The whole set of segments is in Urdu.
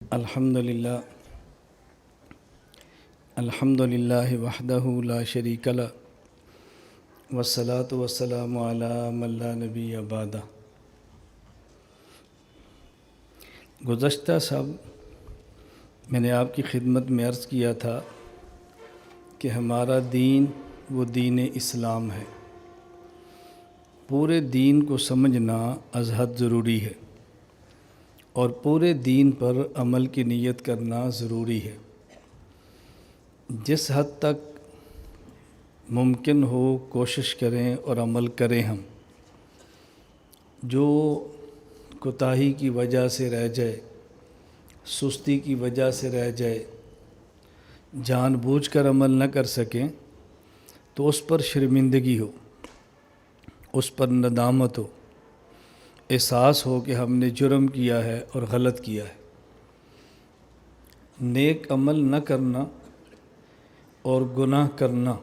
الحمدللہ الحمدللہ وحدہ لا شریک لہ والصلاة والسلام علی من لا نبی بعدہ۔ گزشتہ سب میں نے آپ کی خدمت میں عرض کیا تھا کہ ہمارا دین وہ دین اسلام ہے۔ پورے دین کو سمجھنا از حد ضروری ہے اور پورے دین پر عمل کی نیت کرنا ضروری ہے۔ جس حد تک ممکن ہو کوشش کریں اور عمل کریں ہم۔ جو کوتاہی کی وجہ سے رہ جائے، سستی کی وجہ سے رہ جائے، جان بوجھ کر عمل نہ کر سکیں تو اس پر شرمندگی ہو، اس پر ندامت ہو، احساس ہو کہ ہم نے جرم کیا ہے اور غلط کیا ہے۔ نیک عمل نہ کرنا اور گناہ کرنا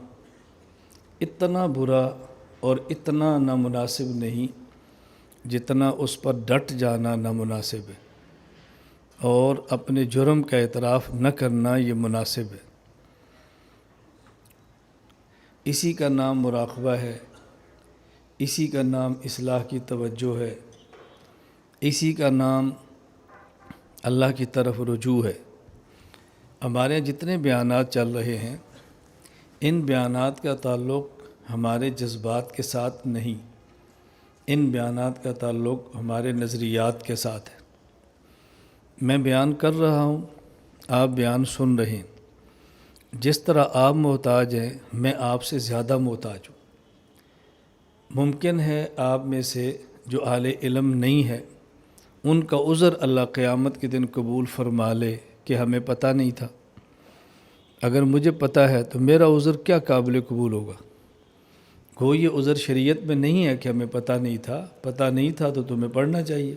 اتنا برا اور اتنا نامناسب نہیں جتنا اس پر ڈٹ جانا نامناسب ہے، اور اپنے جرم کا اعتراف نہ کرنا یہ مناسب ہے۔ اسی کا نام مراقبہ ہے، اسی کا نام اصلاح کی توجہ ہے، اسی کا نام اللہ کی طرف رجوع ہے۔ ہمارے جتنے بیانات چل رہے ہیں ان بیانات کا تعلق ہمارے جذبات کے ساتھ نہیں، ان بیانات کا تعلق ہمارے نظریات کے ساتھ ہے۔ میں بیان کر رہا ہوں، آپ بیان سن رہے ہیں۔ جس طرح آپ محتاج ہیں میں آپ سے زیادہ محتاج ہوں۔ ممکن ہے آپ میں سے جو اہل علم نہیں ہے ان کا عذر اللہ قیامت کے دن قبول فرما لے کہ ہمیں پتہ نہیں تھا۔ اگر مجھے پتہ ہے تو میرا عذر کیا قابل قبول ہوگا؟ گو یہ عذر شریعت میں نہیں ہے کہ ہمیں پتہ نہیں تھا تو تمہیں پڑھنا چاہیے،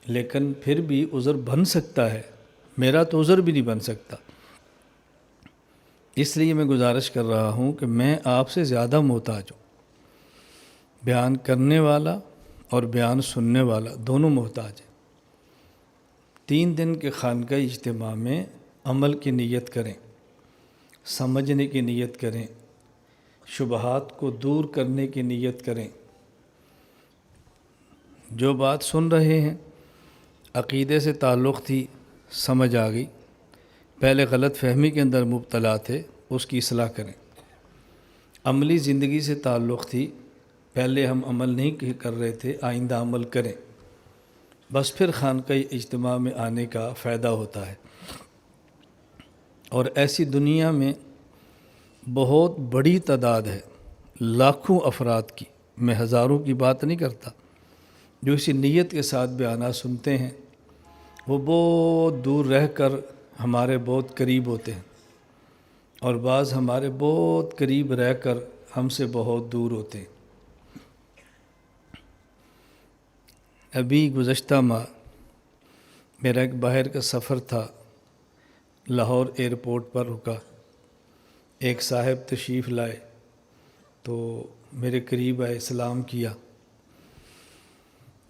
لیکن پھر بھی عذر بن سکتا ہے۔ میرا تو عذر بھی نہیں بن سکتا۔ اس لیے میں گزارش کر رہا ہوں کہ میں آپ سے زیادہ محتاج ہوں۔ بیان کرنے والا اور بیان سننے والا دونوں محتاج ہیں۔ 3 دن کے خانقاہ اجتماع میں عمل کی نیت کریں، سمجھنے کی نیت کریں، شبہات کو دور کرنے کی نیت کریں۔ جو بات سن رہے ہیں عقیدے سے تعلق تھی، سمجھ آ گئی، پہلے غلط فہمی کے اندر مبتلا تھے، اس کی اصلاح کریں۔ عملی زندگی سے تعلق تھی، پہلے ہم عمل نہیں کر رہے تھے، آئندہ عمل کریں، بس پھر خانقاہ اجتماع میں آنے کا فائدہ ہوتا ہے۔ اور ایسی دنیا میں بہت بڑی تعداد ہے، لاکھوں افراد کی، میں ہزاروں کی بات نہیں کرتا، جو اسی نیت کے ساتھ بیانات سنتے ہیں۔ وہ بہت دور رہ کر ہمارے بہت قریب ہوتے ہیں، اور بعض ہمارے بہت قریب رہ کر ہم سے بہت دور ہوتے ہیں۔ ابھی گزشتہ ماہ میرا ایک باہر کا سفر تھا، لاہور ایئرپورٹ پر رکا۔ ایک صاحب تشریف لائے تو میرے قریب آئے، سلام کیا،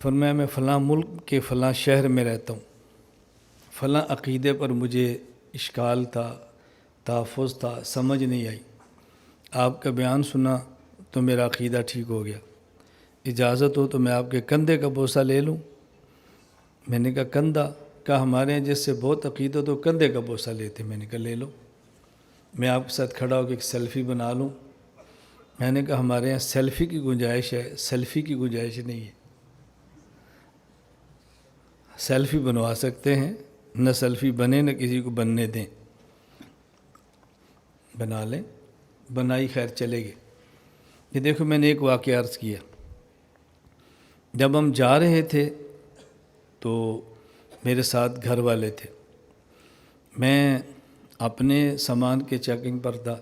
فرمایا میں فلاں ملک کے فلاں شہر میں رہتا ہوں، فلاں عقیدے پر مجھے اشکال تھا، تحفظ تھا، سمجھ نہیں آئی، آپ کا بیان سنا تو میرا عقیدہ ٹھیک ہو گیا، اجازت ہو تو میں آپ کے کندھے کا بوسہ لے لوں؟ میں نے کہا کندھا؟ کہا ہمارے ہیں جس سے بہت عقیدہ تو کندھے کا بوسہ لیتے۔ میں نے کہا لے لو، میں آپ کے ساتھ کھڑا ہو کے ایک سیلفی بنا لوں؟ میں نے کہا ہمارے یہاں سیلفی کی گنجائش ہے، سیلفی کی گنجائش نہیں ہے۔ سیلفی بنوا سکتے ہیں، نہ سیلفی بنے نہ کسی کو بننے دیں، بنا لیں، بنائی خیر چلے گئے۔ یہ دیکھو میں نے ایک واقعہ عرض کیا، جب ہم جا رہے تھے تو میرے ساتھ گھر والے تھے، میں اپنے سامان کے چیکنگ پر تھا،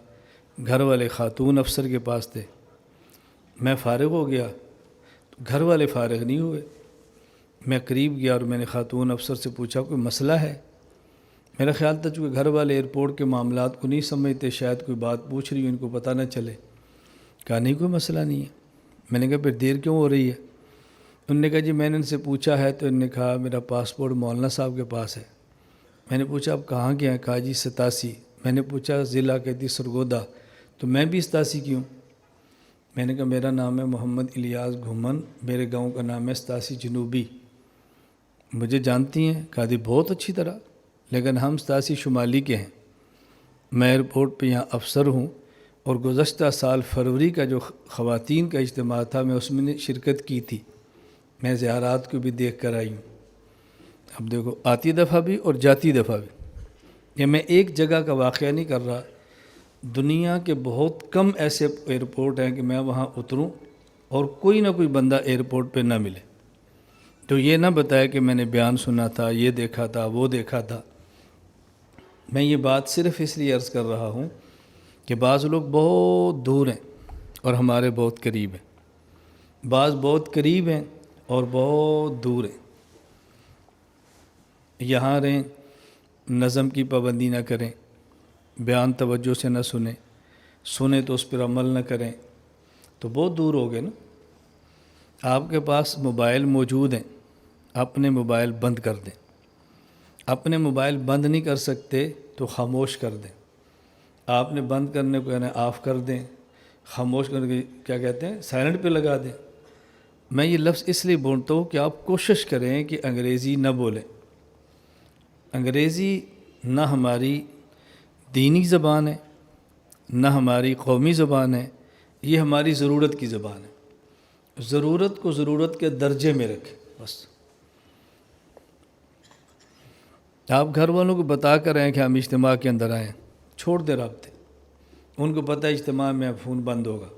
گھر والے خاتون افسر کے پاس تھے۔ میں فارغ ہو گیا تو گھر والے فارغ نہیں ہوئے۔ میں قریب گیا اور میں نے خاتون افسر سے پوچھا کوئی مسئلہ ہے؟ میرا خیال تھا چونکہ گھر والے ایئرپورٹ کے معاملات کو نہیں سمجھتے، شاید کوئی بات پوچھ رہی ہوں ان کو پتہ نہ چلے۔ کہا نہیں کوئی مسئلہ نہیں ہے۔ میں نے کہا پھر دیر کیوں ہو رہی ہے؟ انہوں نے کہا جی میں نے ان سے پوچھا ہے تو انہوں نے کہا میرا پاسپورٹ مولانا صاحب کے پاس ہے، میں نے پوچھا آپ کہاں کے ہیں؟ کہا جی 87۔ میں نے پوچھا ضلع؟ کہتی سرگودا۔ تو میں بھی 87 کی ہوں۔ میں نے کہا میرا نام ہے محمد الیاس گھومن، میرے گاؤں کا نام ہے 87 جنوبی، مجھے جانتی ہیں؟ کہا دی بہت اچھی طرح، لیکن ہم 87 شمالی کے ہیں۔ میں ایئرپورٹ پہ یہاں افسر ہوں، اور گزشتہ سال فروری کا جو خواتین کا اجتماع تھا میں اس میں نے شرکت کی تھی، میں زیارات کو بھی دیکھ کر آئی ہوں۔ اب دیکھو آتی دفعہ بھی اور جاتی دفعہ بھی، یہ میں ایک جگہ کا واقعہ نہیں کر رہا، دنیا کے بہت کم ایسے ایئرپورٹ ہیں کہ میں وہاں اتروں اور کوئی نہ کوئی بندہ ایئرپورٹ پہ نہ ملے، تو یہ نہ بتایا کہ میں نے بیان سنا تھا، یہ دیکھا تھا، وہ دیکھا تھا۔ میں یہ بات صرف اس لیے عرض کر رہا ہوں کہ بعض لوگ بہت دور ہیں اور ہمارے بہت قریب ہیں، بعض بہت قریب ہیں اور بہت دور ہیں، یہاں رہیں، نظم کی پابندی نہ کریں، بیان توجہ سے نہ سنیں تو اس پر عمل نہ کریں، تو بہت دور ہو گئے نا۔ آپ کے پاس موبائل موجود ہیں، اپنے موبائل بند کر دیں، اپنے موبائل بند نہیں کر سکتے تو خاموش کر دیں، آپ نے بند کرنے کو یعنی آف کر دیں، خاموش کر کے کیا کہتے ہیں سائلنٹ پہ لگا دیں۔ میں یہ لفظ اس لیے بولتا ہوں کہ آپ کوشش کریں کہ انگریزی نہ بولیں، انگریزی نہ ہماری دینی زبان ہے، نہ ہماری قومی زبان ہے، یہ ہماری ضرورت کی زبان ہے، ضرورت کو ضرورت کے درجے میں رکھیں بس۔ آپ گھر والوں کو بتا کر رہے ہیں کہ ہم اجتماع کے اندر آئیں، چھوڑ دیں رابطے، ان کو پتہ ہے اجتماع میں فون بند ہوگا،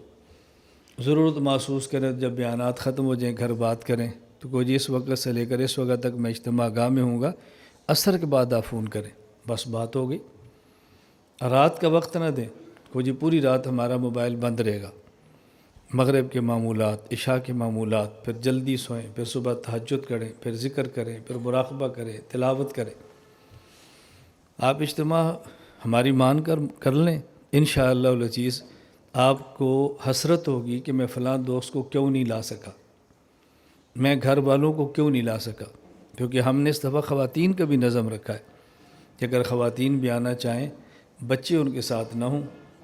ضرورت محسوس کریں جب بیانات ختم ہو جائیں گھر بات کریں، تو کوئی جی اس وقت سے لے کر اس وقت تک میں اجتماع گاہ میں ہوں گا، عصر کے بعد آپ فون کریں، بس بات ہو گئی۔ رات کا وقت نہ دیں، کوئی جی پوری رات ہمارا موبائل بند رہے گا، مغرب کے معمولات، عشاء کے معمولات، پھر جلدی سوئیں، پھر صبح تہجد کریں، پھر ذکر کریں، پھر مراقبہ کریں، تلاوت کریں۔ آپ اجتماع ہماری مان کر لیں، انشاءاللہ العزیز آپ کو حسرت ہوگی کہ میں فلاں دوست کو کیوں نہیں لا سکا، میں گھر والوں کو کیوں نہیں لا سکا، کیونکہ ہم نے اس دفعہ خواتین کا بھی نظم رکھا ہے کہ اگر خواتین بھی آنا چاہیں، بچے ان کے ساتھ نہ ہوں،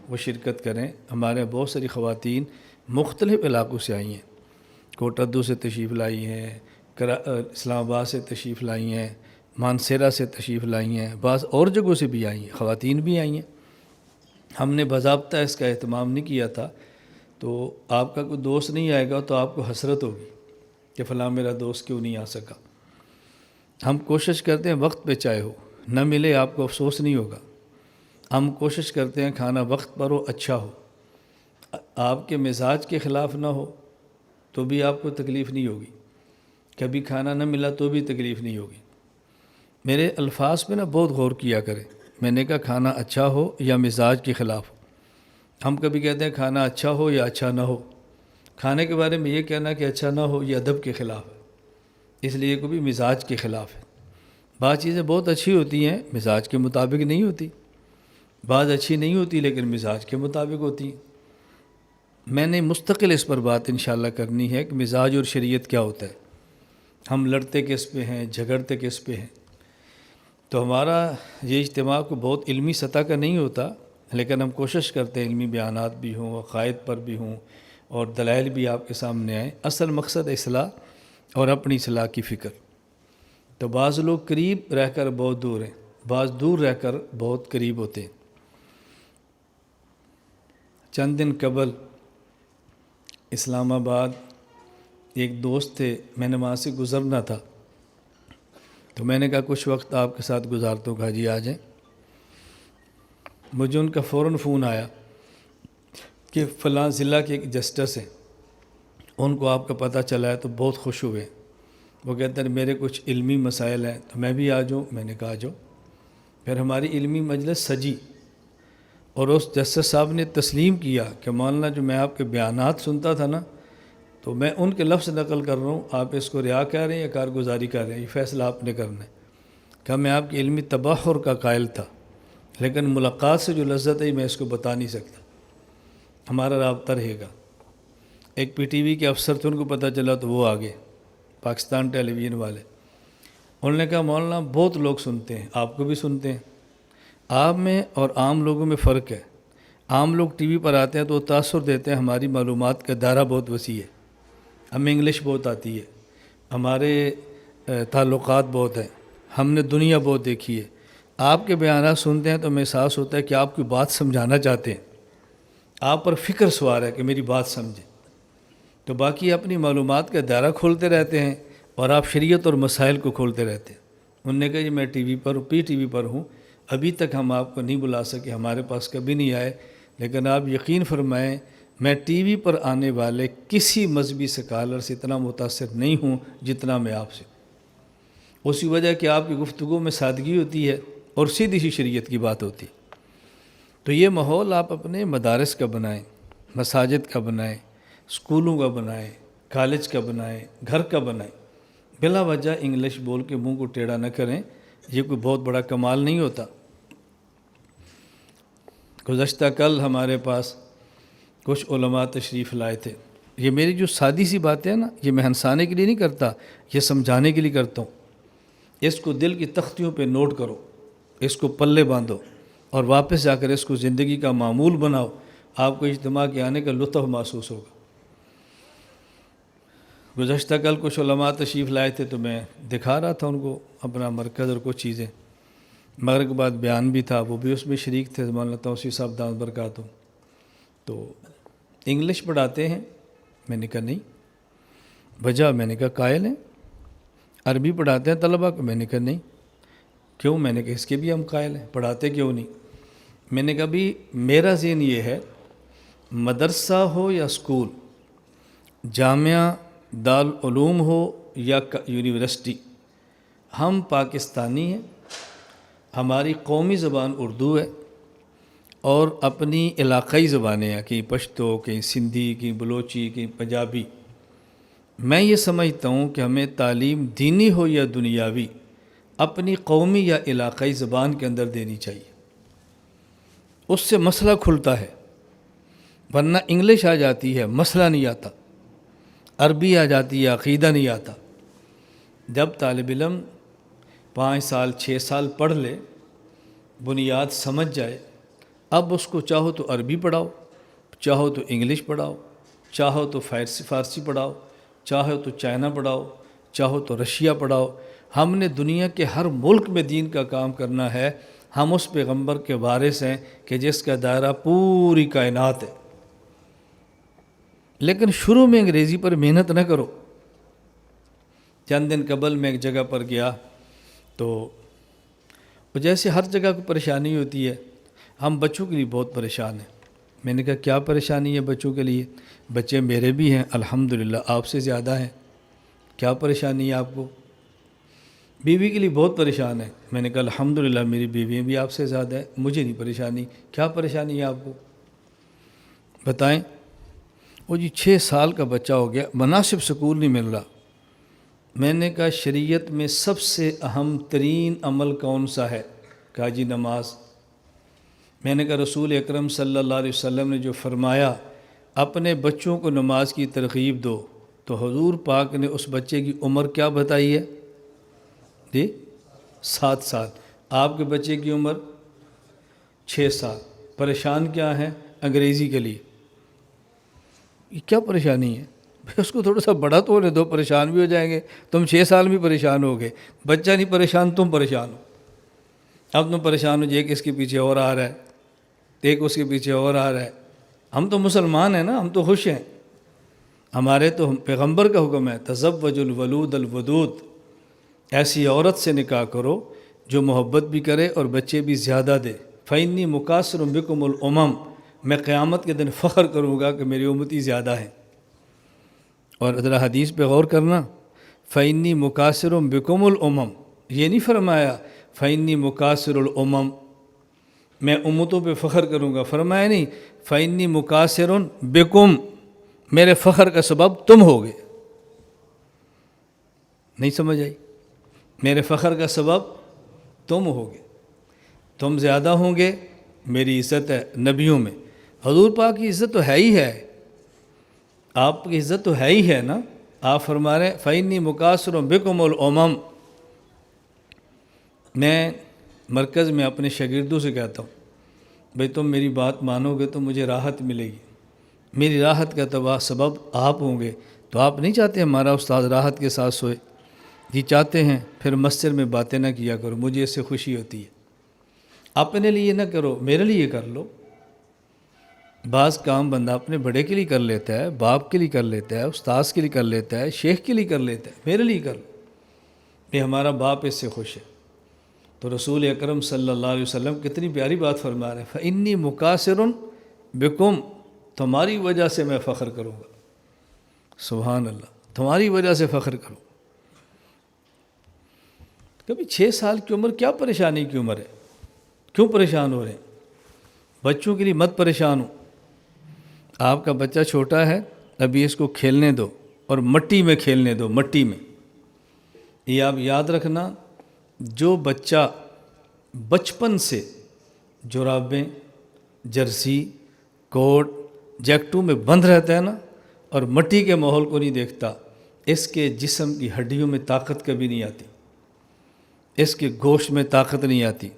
وہ شرکت کریں۔ ہمارے بہت ساری خواتین مختلف علاقوں سے آئی ہیں، کوٹدو سے تشریف لائی ہیں، اسلام آباد سے تشریف لائی ہیں، مانسیرہ سے تشریف لائی ہیں، بعض اور جگہوں سے بھی آئی ہیں، خواتین بھی آئی ہیں۔ ہم نے باضابطہ اس کا اہتمام نہیں کیا تھا، تو آپ کا کوئی دوست نہیں آئے گا تو آپ کو حسرت ہوگی کہ فلاں میرا دوست کیوں نہیں آ سکا۔ ہم کوشش کرتے ہیں وقت پہ چائے ہو، نہ ملے آپ کو افسوس نہیں ہوگا۔ ہم کوشش کرتے ہیں کھانا وقت پر ہو، اچھا ہو، آپ کے مزاج کے خلاف نہ ہو تو بھی آپ کو تکلیف نہیں ہوگی، کبھی کھانا نہ ملا تو بھی تکلیف نہیں ہوگی۔ میرے الفاظ پہ بہت غور کیا کریں، میں نے کہا کھانا اچھا ہو یا مزاج کے خلاف ہو۔ ہم کبھی کہتے ہیں کھانا اچھا ہو یا اچھا نہ ہو، کھانے کے بارے میں یہ کہنا کہ اچھا نہ ہو یہ ادب کے خلاف ہے، اس لیے کبھی مزاج کے خلاف ہے۔ بعض چیزیں بہت اچھی ہوتی ہیں، مزاج کے مطابق نہیں ہوتی، بعض اچھی نہیں ہوتی لیکن مزاج کے مطابق ہوتی ہیں۔ میں نے مستقل اس پر بات انشاءاللہ کرنی ہے کہ مزاج اور شریعت کیا ہوتا ہے، ہم لڑتے کس پہ ہیں، جھگڑتے کس پہ ہیں۔ تو ہمارا یہ اجتماع کو بہت علمی سطح کا نہیں ہوتا، لیکن ہم کوشش کرتے ہیں علمی بیانات بھی ہوں، عقائد پر بھی ہوں، اور دلائل بھی آپ کے سامنے آئیں۔ اصل مقصد اصلاح اور اپنی اصلاح کی فکر۔ تو بعض لوگ قریب رہ کر بہت دور ہیں، بعض دور رہ کر بہت قریب ہوتے ہیں۔ چند دن قبل اسلام آباد ایک دوست تھے، میں نے وہاں سے گزرنا تھا، تو میں نے کہا کچھ وقت آپ کے ساتھ گزارتا ہوں، کہا جی آ جائیں۔ مجھے ان کا فوراً فون آیا کہ فلاں ضلع کے ایک جسٹس ہیں، ان کو آپ کا پتہ چلا ہے تو بہت خوش ہوئے۔ وہ کہتے ہیں میرے کچھ علمی مسائل ہیں تو میں بھی آ جاؤں، میں نے کہا آ جاؤ۔ پھر ہماری علمی مجلس سجی، اور اس جسٹس صاحب نے تسلیم کیا کہ مولانا جو میں آپ کے بیانات سنتا تھا نا، تو میں ان کے لفظ نقل کر رہا ہوں، آپ اس کو ریا کہہ رہے ہیں یا کارگزاری کر رہے ہیں، یہ فیصلہ آپ نے کرنا ہے۔ کہ میں آپ کی علمی تبحر کا قائل تھا، لیکن ملاقات سے جو لذت ہے میں اس کو بتا نہیں سکتا، ہمارا رابطہ رہے گا۔ ایک پی ٹی وی کے افسر تھے، ان کو پتہ چلا تو وہ آگے، پاکستان ٹیلی ویژن والے، انہوں نے کہا مولانا بہت لوگ سنتے ہیں، آپ کو بھی سنتے ہیں، آپ میں اور عام لوگوں میں فرق ہے۔ عام لوگ ٹی وی پر آتے ہیں تو وہ تاثر دیتے ہیں ہماری معلومات کا دائرہ بہت وسیع ہے، ہمیں انگلش بہت آتی ہے، ہمارے تعلقات بہت ہیں، ہم نے دنیا بہت دیکھی ہے۔ آپ کے بیانات سنتے ہیں تو ہمیں احساس ہوتا ہے کہ آپ کی بات سمجھانا چاہتے ہیں، آپ پر فکر سوار ہے کہ میری بات سمجھیں، تو باقی اپنی معلومات کا دائرہ کھولتے رہتے ہیں اور آپ شریعت اور مسائل کو کھولتے رہتے ہیں۔ انہوں نے کہا جی میں ٹی وی پر پی ٹی وی پر ہوں، ابھی تک ہم آپ کو نہیں بلا سکے، ہمارے پاس کبھی نہیں آئے، لیکن آپ یقین فرمائیں میں ٹی وی پر آنے والے کسی مذہبی سکالر سے اتنا متاثر نہیں ہوں جتنا میں آپ سے، اسی وجہ کہ آپ کی گفتگو میں سادگی ہوتی ہے اور سیدھی سی شریعت کی بات ہوتی ہے۔ تو یہ ماحول آپ اپنے مدارس کا بنائیں، مساجد کا بنائیں، اسکولوں کا بنائیں، کالج کا بنائیں، گھر کا بنائیں، بلا وجہ انگلش بول کے منہ کو ٹیڑھا نہ کریں، یہ کوئی بہت بڑا کمال نہیں ہوتا۔ گزشتہ کل ہمارے پاس کچھ علماء تشریف لائے تھے، یہ میری جو سادی سی باتیں ہیں نا، یہ میں ہنسانے کے لیے نہیں کرتا، یہ سمجھانے کے لیے کرتا ہوں۔ اس کو دل کی تختیوں پہ نوٹ کرو، اس کو پلے باندھو اور واپس جا کر اس کو زندگی کا معمول بناؤ، آپ کو اجتماع کے آنے کا لطف محسوس ہوگا۔ گزشتہ کل کچھ علماء تشریف لائے تھے تو میں دکھا رہا تھا ان کو اپنا مرکز اور کچھ چیزیں، مغرب کے بعد بیان بھی تھا، وہ بھی اس میں شریک تھے، مولانا توصیف صاحب دامت برکاتہ۔ تو انگلش پڑھاتے ہیں؟ میں نے کہا نہیں۔ وجہ؟ میں نے کہا قائل ہیں۔ عربی پڑھاتے ہیں طلبہ کو؟ میں نے کہا نہیں۔ کیوں؟ میں نے کہا اس کے بھی ہم قائل ہیں، پڑھاتے کیوں نہیں؟ میں نے کہا بھی میرا ذہن یہ ہے مدرسہ ہو یا اسکول، جامعہ دارالعلوم ہو یا یونیورسٹی، ہم پاکستانی ہیں، ہماری قومی زبان اردو ہے اور اپنی علاقائی زبانیں ہیں، کہیں پشتو، کہیں سندھی، کہیں بلوچی، کہیں پنجابی۔ میں یہ سمجھتا ہوں کہ ہمیں تعلیم دینی ہو یا دنیاوی اپنی قومی یا علاقائی زبان کے اندر دینی چاہیے، اس سے مسئلہ کھلتا ہے، ورنہ انگلش آ جاتی ہے مسئلہ نہیں آتا، عربی آ جاتی ہے عقیدہ نہیں آتا۔ جب طالب علم 5 سال 6 سال پڑھ لے، بنیاد سمجھ جائے، اب اس کو چاہو تو عربی پڑھاؤ، چاہو تو انگلش پڑھاؤ، چاہو تو فارسی پڑھاؤ، چاہو تو چائنا پڑھاؤ، چاہو تو رشیا پڑھاؤ۔ ہم نے دنیا کے ہر ملک میں دین کا کام کرنا ہے، ہم اس پیغمبر کے وارث ہیں کہ جس کا دائرہ پوری کائنات ہے۔ لیکن شروع میں انگریزی پر محنت نہ کرو۔ چند دن قبل میں ایک جگہ پر گیا تو جیسے ہر جگہ کو پریشانی ہوتی ہے، ہم بچوں کے لیے بہت پریشان ہیں۔ میں نے کہا کیا پریشانی ہے بچوں کے لیے؟ بچے میرے بھی ہیں الحمدللہ، آپ سے زیادہ ہیں، کیا پریشانی ہے آپ کو؟ بیوی کے لیے بہت پریشان ہے۔ میں نے کہا الحمدللہ میری بیوی بھی آپ سے زیادہ ہے، مجھے نہیں پریشانی، کیا پریشانی ہے آپ کو بتائیں؟ وہ جی 6 سال کا بچہ ہو گیا، مناسب سکول نہیں مل رہا۔ میں نے کہا شریعت میں سب سے اہم ترین عمل کون سا ہے؟ کہا جی نماز۔ میں نے کہا رسول اکرم صلی اللہ علیہ وسلم نے جو فرمایا اپنے بچوں کو نماز کی ترغیب دو، تو حضور پاک نے اس بچے کی عمر کیا بتائی ہے؟ جی 7 سال۔ آپ کے بچے کی عمر 6 سال۔ پریشان کیا ہے؟ انگریزی کے لیے۔ یہ کیا پریشانی ہے؟ اس کو تھوڑا سا بڑا تو ہونے دو، پریشان بھی ہو جائیں گے۔ تم 6 سال بھی پریشان ہو گئے، بچہ نہیں پریشان، تم پریشان ہو۔ اب تم پریشان ہو، ایک اس کے پیچھے اور آ رہا ہے، ایک اس کے پیچھے اور آ رہا ہے۔ ہم تو مسلمان ہیں نا، ہم تو خوش ہیں۔ ہمارے تو پیغمبر کا حکم ہے تزوج الولود الودود، ایسی عورت سے نکاح کرو جو محبت بھی کرے اور بچے بھی زیادہ دے۔ فإنی مکاثر بکم الامم، میں قیامت کے دن فخر کروں گا کہ میری امتی زیادہ ہیں۔ اور ذرا حدیث پہ غور کرنا، فإنی مکاثر بکم الامم، یہ نہیں فرمایا فإنی مکاثر الامم، میں امتوں پہ فخر کروں گا، فرمایا نہیں فإنی مکاثر بکم، میرے فخر کا سبب تم ہوگے۔ نہیں سمجھ آئی؟ میرے فخر کا سبب تم ہوگے، تم زیادہ ہوں گے، میری عزت ہے نبیوں میں۔ حضور پاک کی عزت تو ہے ہی ہے، آپ کی عزت تو ہے ہی ہے نا۔ آپ فرما رہے ہیں فإنی مکاثر بکم الامم، میں مرکز میں اپنے شاگردوں سے کہتا ہوں بھئی تم میری بات مانو گے تو مجھے راحت ملے گی، میری راحت کا سبب آپ ہوں گے۔ تو آپ نہیں چاہتے ہمارا استاد راحت کے ساتھ سوئے؟ جی چاہتے ہیں، پھر مسجد میں باتیں نہ کیا کرو، مجھے اس سے خوشی ہوتی ہے۔ اپنے لیے نہ کرو، میرے لیے کر لو۔ بعض کام بندہ اپنے بڑے کے لیے کر لیتا ہے، باپ کے لیے کر لیتا ہے، استاذ کے لیے کر لیتا ہے، شیخ کے لیے کر لیتا ہے، میرے لیے کر لو کہ ہمارا باپ اس سے خوش ہے۔ تو رسول اکرم صلی اللہ علیہ وسلم کتنی پیاری بات فرما رہے ہیں، فَإِنِّي مُكَاثِرٌ بِكُمْ، تمہاری وجہ سے میں فخر کروں گا۔ سبحان اللہ، تمہاری وجہ سے فخر کروں۔ کبھی 6 سال کی عمر کیا پریشانی کی عمر ہے؟ کیوں پریشان ہو رہے ہیں؟ بچوں کے لیے مت پریشان ہو۔ آپ کا بچہ چھوٹا ہے، ابھی اس کو کھیلنے دو اور مٹی میں کھیلنے دو، مٹی میں۔ یہ آپ یاد رکھنا، جو بچہ بچپن سے جرابیں، جرسی، کوٹ، جیکٹوں میں بند رہتا ہے نا اور مٹی کے ماحول کو نہیں دیکھتا، اس کے جسم کی ہڈیوں میں طاقت کبھی نہیں آتی، اس کے گوشت میں طاقت نہیں آتی،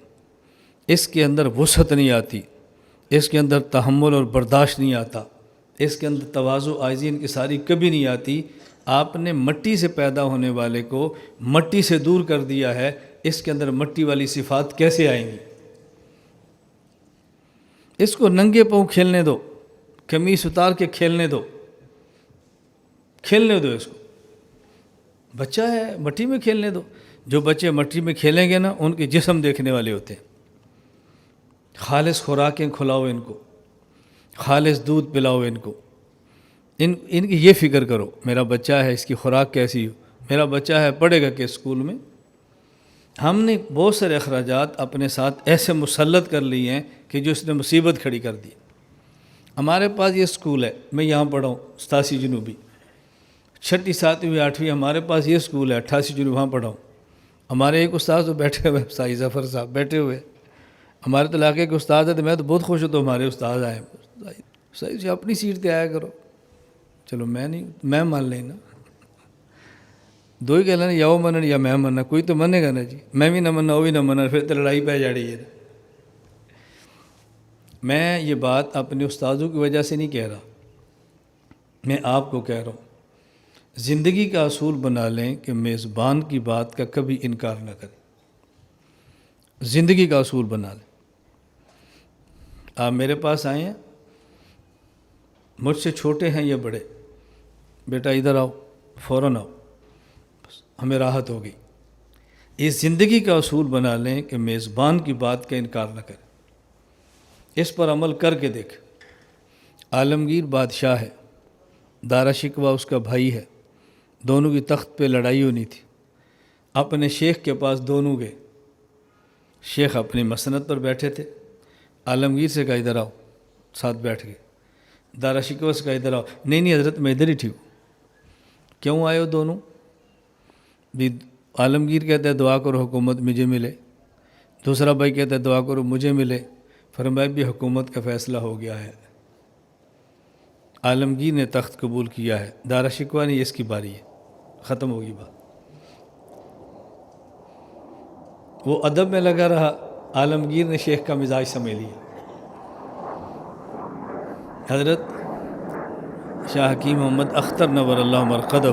اس کے اندر وسعت نہیں آتی، اس کے اندر تحمل اور برداشت نہیں آتا، اس کے اندر تواضع عاجزی ان کی ساری کبھی نہیں آتی۔ آپ نے مٹی سے پیدا ہونے والے کو مٹی سے دور کر دیا ہے، اس کے اندر مٹی والی صفات کیسے آئیں گی؟ اس کو ننگے پاؤں کھیلنے دو، قمیص اتار کے کھیلنے دو، کھیلنے دو اس کو، بچہ ہے مٹی میں کھیلنے دو۔ جو بچے مٹی میں کھیلیں گے نا ان کے جسم دیکھنے والے ہوتے ہیں۔ خالص خوراکیں کھلاؤ ان کو، خالص دودھ پلاؤ ان کو، ان کی یہ فکر کرو میرا بچہ ہے، اس کی خوراک کیسی ہو، میرا بچہ ہے پڑھے گا کہ اسکول میں۔ ہم نے بہت سارے اخراجات اپنے ساتھ ایسے مسلط کر لیے ہیں کہ جو اس نے مصیبت کھڑی کر دی۔ ہمارے پاس یہ اسکول ہے، میں یہاں پڑھا ہوں 87 جنوبی، 6ٹھی 7ویں 8ویں ہمارے پاس یہ اسکول ہے 88 جنوبی، وہاں پڑھا ہوں۔ ہمارے ایک استاد تو بیٹھے ہوئے سائی ظفر صاحب بیٹھے ہوئے، ہمارے تو علاقے کے استاد ہیں، تو میں تو بہت خوش ہوں تو ہمارے استاد آئے، صحیح سے اپنی سیٹ پہ آیا کرو۔ چلو میں مان لینا، دو ہی کہنا، یا وہ منن یا میں مننا، کوئی تو منے گا نا جی، میں بھی نہ مننا وہ بھی نہ مننا، پھر تو لڑائی پہ جا رہی ہے۔ میں یہ بات اپنے استادوں کی وجہ سے نہیں کہہ رہا، میں آپ کو کہہ رہا ہوں، زندگی کا اصول بنا لیں کہ میزبان کی بات کا کبھی انکار نہ کریں، زندگی کا اصول بنا لیں۔ آپ میرے پاس آئے ہیں، مجھ سے چھوٹے ہیں یا بڑے، بیٹا ادھر آؤ، فوراً آؤ، ہمیں راحت ہو گئی۔ اس زندگی کا اصول بنا لیں کہ میزبان کی بات کا انکار نہ کریں، اس پر عمل کر کے دیکھ۔ عالمگیر بادشاہ ہے، دارا شکوہ اس کا بھائی ہے، دونوں کی تخت پہ لڑائی ہونی تھی، اپنے شیخ کے پاس دونوں گئے، شیخ اپنی مسند پر بیٹھے تھے، عالمگیر سے کہا ادھر آؤ، ساتھ بیٹھ گئے، دارا شکوہ سے کہا ادھر آؤ، نہیں حضرت میں ادھر ہی ٹھیک ہوں۔ کیوں آئے ہو دونوں؟ بھی عالمگیر کہتا ہے دعا کرو حکومت مجھے ملے، دوسرا بھائی کہتا ہے دعا کرو مجھے ملے، فرمایا بھی حکومت کا فیصلہ ہو گیا ہے، عالمگیر نے تخت قبول کیا ہے، دارا شکوہ نے اس کی باری ہے، ختم ہوگی بات۔ وہ ادب میں لگا رہا، عالمگیر نے شیخ کا مزاج سمجھ لیا۔ حضرت شاہ حکیم محمد اختر نور اللہ مرقدہ،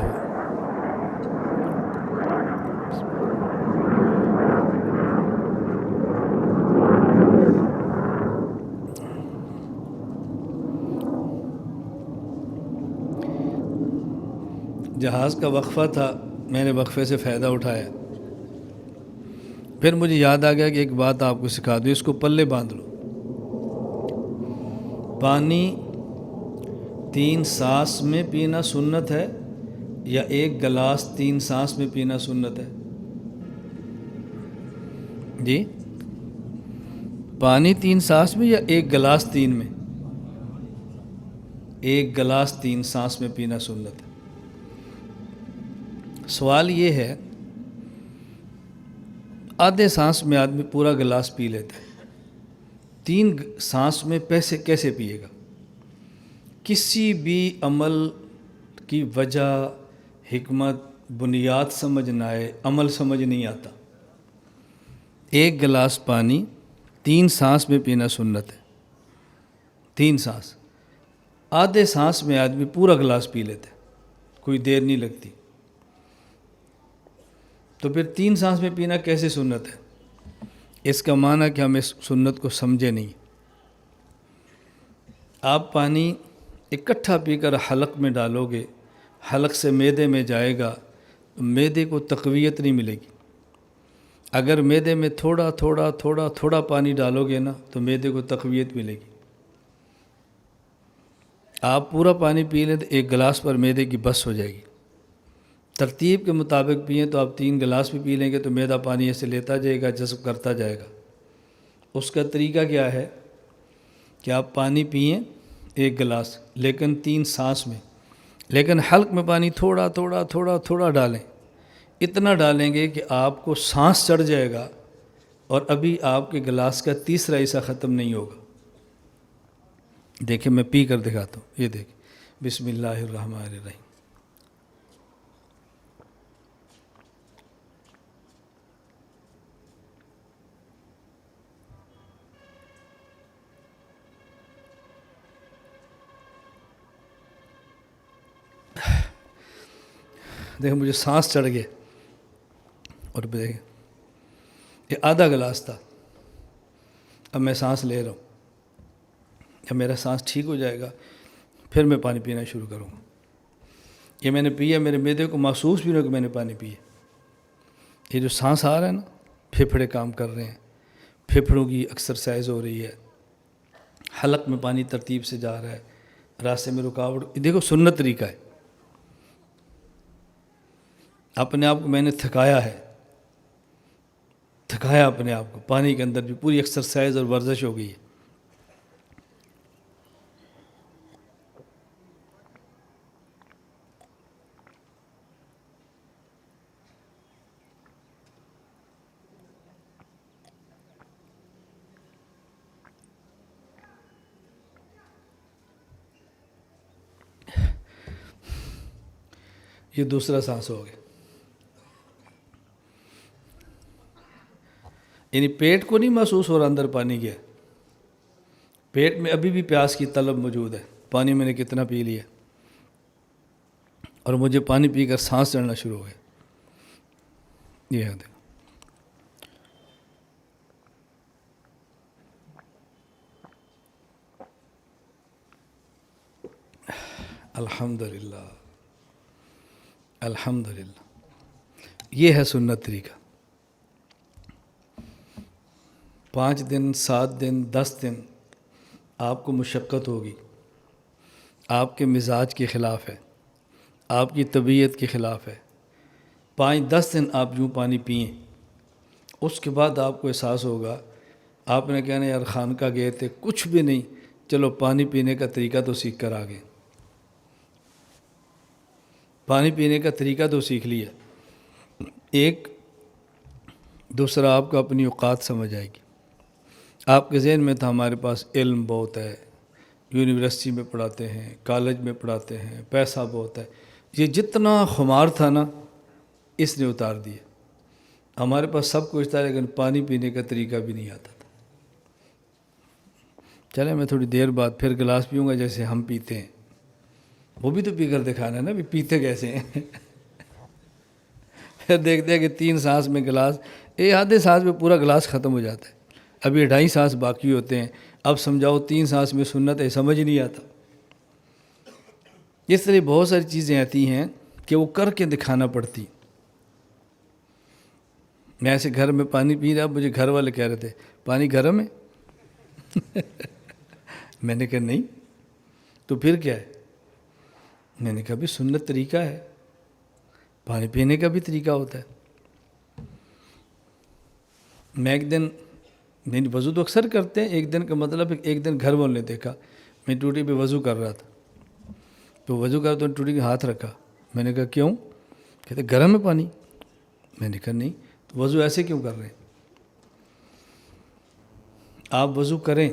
جہاز کا وقفہ تھا، میں نے وقفے سے فائدہ اٹھایا، پھر مجھے یاد آ گیا کہ ایک بات آپ کو سکھا دوں، اس کو پلے باندھ لو۔ پانی 3 سانس میں پینا سنت ہے یا 1 گلاس 3 سانس میں پینا سنت ہے؟ جی پانی 3 سانس میں یا 1 گلاس 3 میں؟ 1 گلاس 3 سانس میں پینا سنت ہے۔ سوال یہ ہے، آدھے سانس میں آدمی پورا گلاس پی لیتا ہے، 3 سانس میں کیسے پیے گا؟ کسی بھی عمل کی وجہ، حکمت، بنیاد سمجھ نہ آئے، عمل سمجھ نہیں آتا۔ ایک گلاس پانی 3 سانس میں پینا سنت ہے، 3 سانس۔ آدھے سانس میں آدمی پورا گلاس پی لیتا ہے، کوئی دیر نہیں لگتی، تو پھر 3 سانس میں پینا کیسے سنت ہے؟ اس کا معنی کہ ہم اس سنت کو سمجھے نہیں۔ آپ پانی اکٹھا پی کر حلق میں ڈالو گے، حلق سے معدے میں جائے گا، تو معدے کو تقویت نہیں ملے گی۔ اگر معدے میں تھوڑا تھوڑا تھوڑا تھوڑا پانی ڈالو گے نا تو معدے کو تقویت ملے گی۔ آپ پورا پانی پی لیں تو 1 گلاس پر معدے کی بس ہو جائے گی۔ ترتیب کے مطابق پئیں تو آپ 3 گلاس بھی پی لیں گے تو معدہ پانی ایسے لیتا جائے گا، جذب کرتا جائے گا۔ اس کا طریقہ کیا ہے کہ آپ پانی پئیں 1 گلاس لیکن 3 سانس میں، لیکن حلق میں پانی تھوڑا تھوڑا تھوڑا تھوڑا ڈالیں، اتنا ڈالیں گے کہ آپ کو سانس چڑھ جائے گا اور ابھی آپ کے گلاس کا تیسرا حصہ ختم نہیں ہوگا۔ دیکھیں میں پی کر دکھاتا ہوں، یہ دیکھیں، بسم اللہ الرحمن الرحیم۔ دیکھیں مجھے سانس چڑھ گئے، اور دیکھیں یہ آدھا گلاس تھا، اب میں سانس لے رہا ہوں، جب میرا سانس ٹھیک ہو جائے گا پھر میں پانی پینا شروع کروں گا۔ یہ میں نے پیا، میرے معدے کو محسوس بھی نہیں کہ میں نے پانی پیا۔ یہ جو سانس آ رہا ہے نا، پھیپھڑے کام کر رہے ہیں، پھیپھڑوں کی ایکسرسائز ہو رہی ہے، حلق میں پانی ترتیب سے جا رہا ہے، راستے میں رکاوٹ، یہ دیکھو سنت طریقہ ہے۔ اپنے آپ کو میں نے تھکایا ہے، تھکایا اپنے آپ کو، پانی کے اندر بھی پوری ایکسرسائز اور ورزش ہو گئی ہے۔ یہ دوسرا سانس ہو گیا، یعنی پیٹ کو نہیں محسوس ہو رہا اندر پانی گیا، پیٹ میں ابھی بھی پیاس کی طلب موجود ہے، پانی میں نے کتنا پی لیا اور مجھے پانی پی کر سانس چڑھنا شروع ہو گیا۔ یہ ہے دیکھو، الحمدللہ الحمدللہ، یہ ہے سنت طریقہ۔ 5 دن 7 دن 10 دن آپ کو مشقت ہوگی، آپ کے مزاج کے خلاف ہے، آپ کی طبیعت کے خلاف ہے، 5-10 دن آپ یوں پانی پئیں، اس کے بعد آپ کو احساس ہوگا، آپ نے کہنا یار خانقاہ گئے تھے کچھ بھی نہیں، چلو پانی پینے کا طریقہ تو سیکھ کر آ گئے، پانی پینے کا طریقہ تو سیکھ لیا۔ ایک دوسرا آپ کو اپنی اوقات سمجھ آئے گی۔ آپ کے ذہن میں تھا ہمارے پاس علم بہت ہے، یونیورسٹی میں پڑھاتے ہیں، کالج میں پڑھاتے ہیں، پیسہ بہت ہے، یہ جتنا خمار تھا نا اس نے اتار دیا۔ ہمارے پاس سب کچھ تھا لیکن پانی پینے کا طریقہ بھی نہیں آتا تھا۔ چلے میں تھوڑی دیر بعد پھر گلاس پیوں گا جیسے ہم پیتے ہیں، وہ بھی تو پی کر دکھانا ہے نا بھی پیتے کیسے ہیں۔ پھر دیکھتے ہیں کہ 3 سانس میں گلاس، آدھے سانس میں پورا گلاس ختم ہو جاتا ہے، ابھی 2.5 سانس باقی ہوتے ہیں، اب سمجھاؤ 3 سانس میں سنت ہے، سمجھ نہیں آتا۔ اس طرح بہت ساری چیزیں آتی ہیں کہ وہ کر کے دکھانا پڑتی۔ میں ایسے گھر میں پانی پی رہا، مجھے گھر والے کہہ رہے تھے پانی گرم ہے۔ میں نے کہا نہیں، تو پھر کیا ہے؟ میں نے کہا بھی سنت طریقہ ہے، پانی پینے کا بھی طریقہ ہوتا ہے۔ میں ایک دن نہیں، وضو تو اکثر کرتے ہیں، ایک دن کا مطلب ایک دن گھر والوں نے دیکھا میں ٹوٹی پہ وضو کر رہا تھا، تو وضو کر تو ٹوٹی کے ہاتھ رکھا، میں نے کہا کیوں؟ کہتے گرم ہے پانی۔ میں نے کہا نہیں، تو وضو ایسے کیوں کر رہے ہیں؟ آپ وضو کریں،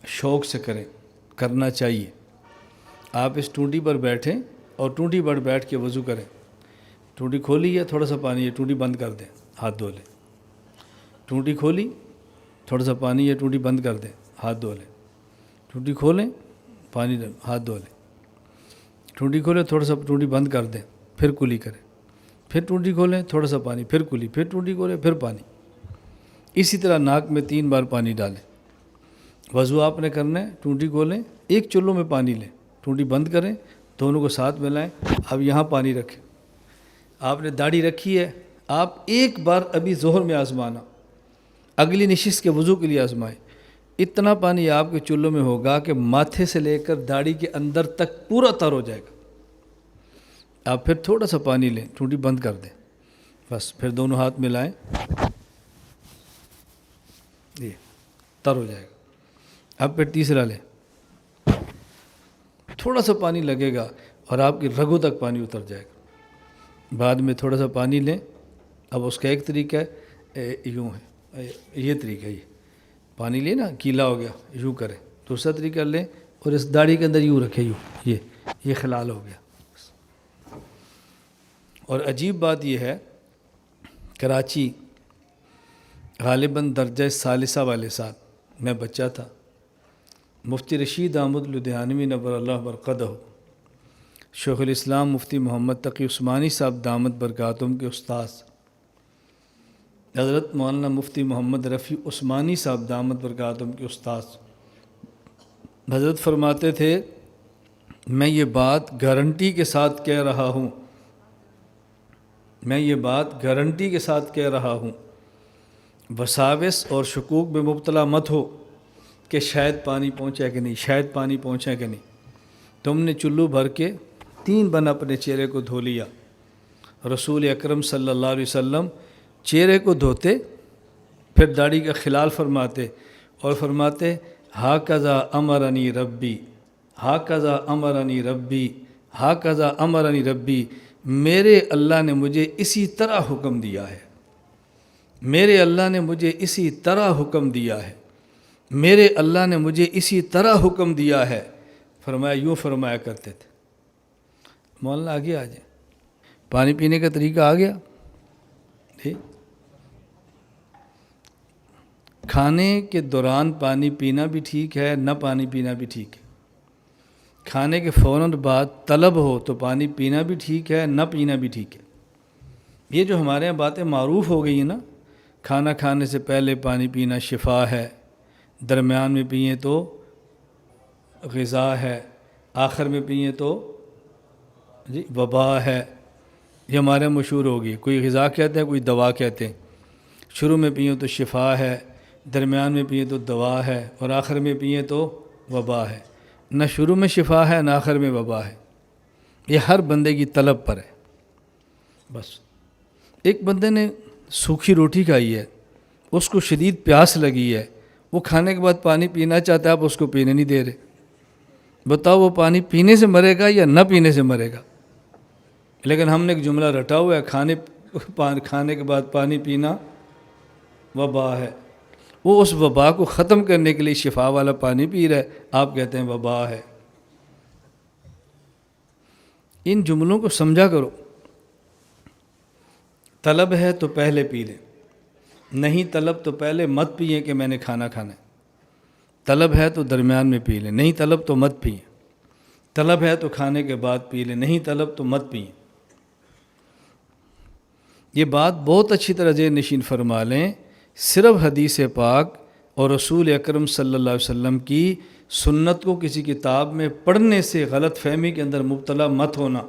شوق سے کریں، کرنا چاہیے۔ آپ اس ٹونٹی پر بیٹھیں اور ٹونٹی پر بیٹھ کے وضو کریں، ٹونٹی کھولی ہے، تھوڑا سا پانی ہے، ٹونٹی بند کر دیں، ہاتھ دھو لیں، ٹونٹی کھولی تھوڑا سا پانی ہے ٹونٹی بند کر دیں ہاتھ دھو لیں، ٹونٹی کھولیں پانی ہاتھ دھو لیں، ٹونٹی کھولیں تھوڑا سا ٹونٹی بند کر دیں پھر کلی کریں، پھر ٹونٹی کھولیں تھوڑا سا پانی پھر کلی، پھر ٹونٹی کھولیں پھر پانی، اسی طرح ناک میں 3 بار پانی ڈالیں۔ وضو آپ نے کرنا ہے، ٹونٹی کھولیں، ایک چلو میں پانی لیں، ٹونٹی بند کریں، دونوں کو ساتھ ملائیں، اب یہاں پانی رکھیں۔ آپ نے داڑھی رکھی ہے، آپ ایک بار ابھی ظہر میں آزمانا، اگلی نشست کے وضو کے لیے آزمائیں، اتنا پانی آپ کے چلوں میں ہوگا کہ ماتھے سے لے کر داڑھی کے اندر تک پورا تر ہو جائے گا۔ آپ پھر تھوڑا سا پانی لیں، ٹونٹی بند کر دیں، بس پھر دونوں ہاتھ ملائیں، یہ تر ہو جائے گا۔ اب پھر تیسرا لیں، تھوڑا سا پانی لگے گا اور آپ کی رگوں تک پانی اتر جائے گا۔ بعد میں تھوڑا سا پانی لیں، اب اس کا ایک طریقہ ہے یوں ہے، یہ طریقہ ہے، یہ پانی لیں نا گیلا ہو گیا یوں کریں، دوسرا طریقہ لیں اور اس داڑھی کے اندر یوں رکھیں، یوں یہ خلال ہو گیا۔ اور عجیب بات یہ ہے، کراچی غالباً درجہ ثالثہ والے سال میں بچہ تھا، مفتی رشید احمد لدھیانوی نور اللہ برکتہ، شیخ الاسلام مفتی محمد تقی عثمانی صاحب دامت برکاتہم کے استاد حضرت مولانا مفتی محمد رفیع عثمانی صاحب دامت برکاتہم کے استاد حضرت فرماتے تھے، میں یہ بات گارنٹی کے ساتھ کہہ رہا ہوں، میں یہ بات گارنٹی کے ساتھ کہہ رہا ہوں، وساوس اور شکوک میں مبتلا مت ہو کہ شاید پانی پہنچا کہ نہیں، شاید پانی پہنچا کہ نہیں۔ تم نے چلو بھر کے 3 بن اپنے چہرے کو دھو لیا۔ رسول اکرم صلی اللہ علیہ وسلم چہرے کو دھوتے، پھر داڑھی کا خلال فرماتے اور فرماتے، ہاکذا امرنی ربی، ہاکذا امرنی ربی، ہاکذا امرنی ربی، میرے اللہ نے مجھے اسی طرح حکم دیا ہے، میرے اللہ نے مجھے اسی طرح حکم دیا ہے، میرے اللہ نے مجھے اسی طرح حکم دیا ہے۔ فرمایا یوں فرمایا کرتے تھے۔ مولانا آگے آ جائیں، پانی پینے کا طریقہ آ گیا۔ ٹھیک، کھانے کے دوران پانی پینا بھی ٹھیک ہے، نہ پانی پینا بھی ٹھیک ہے۔ کھانے کے فوراً بعد طلب ہو تو پانی پینا بھی ٹھیک ہے، نہ پینا بھی ٹھیک ہے۔ یہ جو ہمارے یہاں باتیں معروف ہو گئی ہیں نا، کھانا کھانے سے پہلے پانی پینا شفا ہے، درمیان میں پئیں تو غذا ہے، آخر میں پئیں تو جی وبا ہے، یہ ہمارے مشہور ہوگی، کوئی غذا کہتے ہیں کوئی دوا کہتے ہیں۔ شروع میں پئیں تو شفا ہے، درمیان میں پئیں تو دوا ہے، اور آخر میں پئیں تو وبا ہے۔ نہ شروع میں شفا ہے نہ آخر میں وبا ہے، یہ ہر بندے کی طلب پر ہے۔ بس ایک بندے نے سوکھی روٹی کھائی ہے، اس کو شدید پیاس لگی ہے، وہ کھانے کے بعد پانی پینا چاہتا ہے، آپ اس کو پینے نہیں دے رہے، بتاؤ وہ پانی پینے سے مرے گا یا نہ پینے سے مرے گا؟ لیکن ہم نے ایک جملہ رٹا ہوا ہے، کھانے کے بعد پانی پینا وبا ہے۔ وہ اس وبا کو ختم کرنے کے لیے شفا والا پانی پی رہا ہے، آپ کہتے ہیں وبا ہے۔ ان جملوں کو سمجھا کرو۔ طلب ہے تو پہلے پی لیں، نہیں طلب تو پہلے مت پئیں کہ میں نے کھانا کھانا ہے۔ طلب ہے تو درمیان میں پی لیں، نہیں طلب تو مت پئیں۔ طلب ہے تو کھانے کے بعد پی لیں، نہیں طلب تو مت پئیں۔ یہ بات بہت اچھی طرح ذہن نشین فرما لیں، صرف حدیث پاک اور رسول اکرم صلی اللہ علیہ وسلم کی سنت کو کسی کتاب میں پڑھنے سے غلط فہمی کے اندر مبتلا مت ہونا،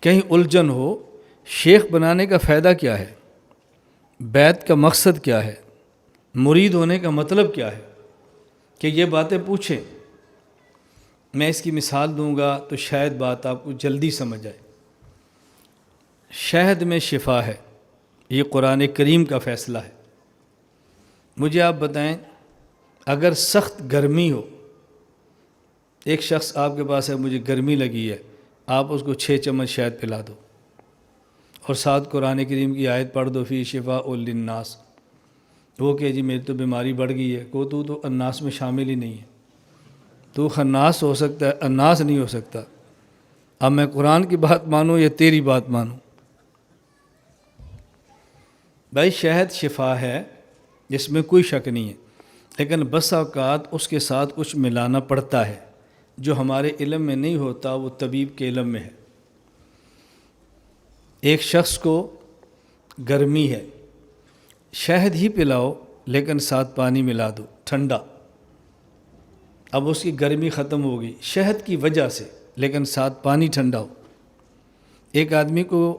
کہیں الجھن ہو۔ شیخ بنانے کا فائدہ کیا ہے؟ بیعت کا مقصد کیا ہے؟ مرید ہونے کا مطلب کیا ہے؟ کہ یہ باتیں پوچھیں۔ میں اس کی مثال دوں گا تو شاید بات آپ کو جلدی سمجھ آئے۔ شہد میں شفا ہے، یہ قرآن کریم کا فیصلہ ہے۔ مجھے آپ بتائیں، اگر سخت گرمی ہو، ایک شخص آپ کے پاس ہے، مجھے گرمی لگی ہے، آپ اس کو 6 چمچ شہد پلا دو اور ساتھ قرآن کریم کی آیت پڑھ دو، فی شفاء للناس، وہ کہ جی میری تو بیماری بڑھ گئی ہے، کو تو الناس میں شامل ہی نہیں ہے، تو خناس ہو سکتا ہے، الناس نہیں ہو سکتا۔ اب میں قرآن کی بات مانوں یا تیری بات مانوں؟ بھائی شہد شفا ہے، اس میں کوئی شک نہیں ہے، لیکن بس اوقات اس کے ساتھ کچھ ملانا پڑتا ہے جو ہمارے علم میں نہیں ہوتا، وہ طبیب کے علم میں ہے۔ ایک شخص کو گرمی ہے، شہد ہی پلاؤ لیکن ساتھ پانی ملا دو ٹھنڈا، اب اس کی گرمی ختم ہوگی شہد کی وجہ سے، لیکن ساتھ پانی ٹھنڈا ہو۔ ایک آدمی کو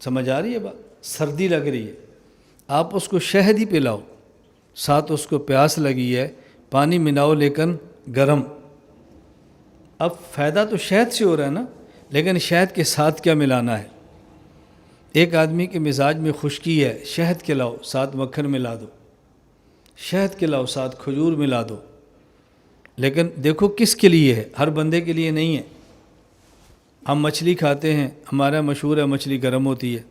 سمجھ آ رہی ہے بات، سردی لگ رہی ہے، آپ اس کو شہد ہی پلاؤ، ساتھ اس کو پیاس لگی ہے، پانی ملاؤ لیکن گرم، اب فائدہ تو شہد سے ہو رہا ہے نا، لیکن شہد کے ساتھ کیا ملانا ہے؟ ایک آدمی کے مزاج میں خشکی ہے، شہد کھلاؤ ساتھ مکھن ملا دو، شہد کھلاؤ ساتھ کھجور ملا دو، لیکن دیکھو کس کے لیے ہے، ہر بندے کے لیے نہیں ہے۔ ہم مچھلی کھاتے ہیں، ہمارا مشہور ہے مچھلی گرم ہوتی ہے،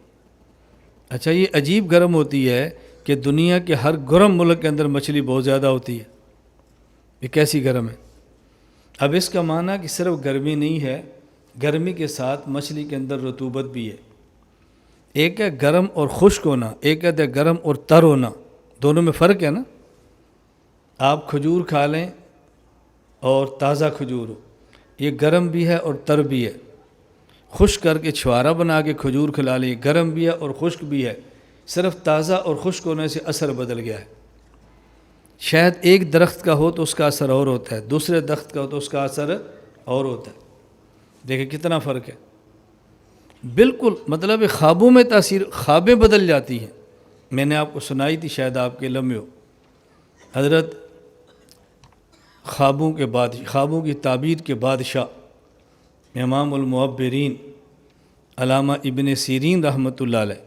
اچھا یہ عجیب گرم ہوتی ہے کہ دنیا کے ہر گرم ملک کے اندر مچھلی بہت زیادہ ہوتی ہے، یہ کیسی گرم ہے؟ اب اس کا معنی کہ صرف گرمی نہیں ہے، گرمی کے ساتھ مچھلی کے اندر رطوبت بھی ہے۔ ایک ہے گرم اور خشک ہونا، ایک ہے گرم اور تر ہونا، دونوں میں فرق ہے نا۔ آپ کھجور کھا لیں اور تازہ کھجور ہو، یہ گرم بھی ہے اور تر بھی ہے، خشک کر کے چھوارا بنا کے کھجور کھلا لیں، گرم بھی ہے اور خشک بھی ہے، صرف تازہ اور خشک ہونے سے اثر بدل گیا ہے۔ شاید ایک درخت کا ہو تو اس کا اثر اور ہوتا ہے، دوسرے درخت کا ہو تو اس کا اثر اور ہوتا ہے، دیکھیں کتنا فرق ہے۔ بالکل مطلب خوابوں میں تاثیر، خوابیں بدل جاتی ہیں۔ میں نے آپ کو سنائی تھی، شاید آپ کے لمحے ہو، حضرت خوابوں کی تعبیر کے بادشاہ امام المعبرین علامہ ابن سیرین رحمۃ اللہ علیہ،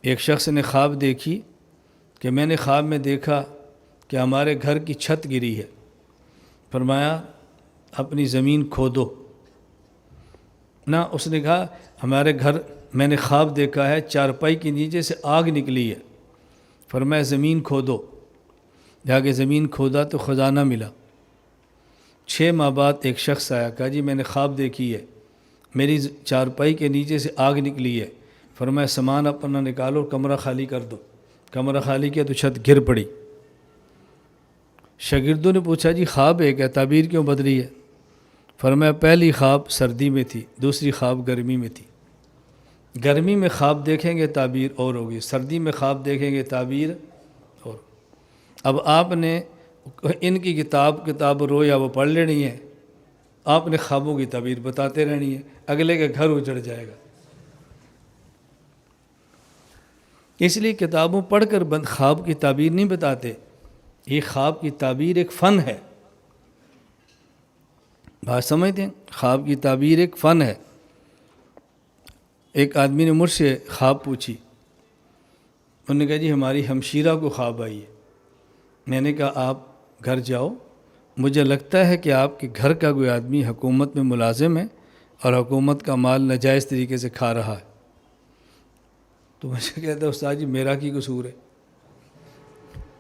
ایک شخص نے خواب دیکھی کہ میں نے خواب میں دیکھا کہ ہمارے گھر کی چھت گری ہے، فرمایا اپنی زمین کھودو نہ، اس نے کہا ہمارے گھر میں نے خواب دیکھا ہے چارپائی کے نیچے سے آگ نکلی ہے، فرمایا زمین کھودو، جا کے زمین کھودا تو خزانہ ملا۔ 6 ماہ بعد ایک شخص آیا، کہا جی میں نے خواب دیکھی ہے میری چارپائی کے نیچے سے آگ نکلی ہے، فرمایا سامان اپنا نکالو کمرہ خالی کر دو، کمرہ خالی کیا تو چھت گر پڑی۔ شاگردوں نے پوچھا جی خواب ایک ہے، تعبیر کیوں بدلی ہے؟ فرمایا پہلی خواب سردی میں تھی، دوسری خواب گرمی میں تھی، گرمی میں خواب دیکھیں گے تعبیر اور ہوگی، سردی میں خواب دیکھیں گے تعبیر اور۔ اب آپ نے ان کی کتاب رویا وہ پڑھ لینی ہے، آپ نے خوابوں کی تعبیر بتاتے رہنی ہے، اگلے کے گھر اجڑ جائے گا۔ اس لیے کتابوں پڑھ کر خواب کی تعبیر نہیں بتاتے، یہ خواب کی تعبیر ایک فن ہے، بات سمجھتے ہیں؟ خواب کی تعبیر ایک فن ہے۔ ایک آدمی نے مجھ سے خواب پوچھی، انہوں نے کہا جی ہماری ہمشیرہ کو خواب آئی ہے۔ میں نے کہا آپ گھر جاؤ، مجھے لگتا ہے کہ آپ کے گھر کا کوئی آدمی حکومت میں ملازم ہے اور حکومت کا مال ناجائز طریقے سے کھا رہا ہے۔ تو مجھے کہتا ہے استاد جی میرا کی قصور ہے؟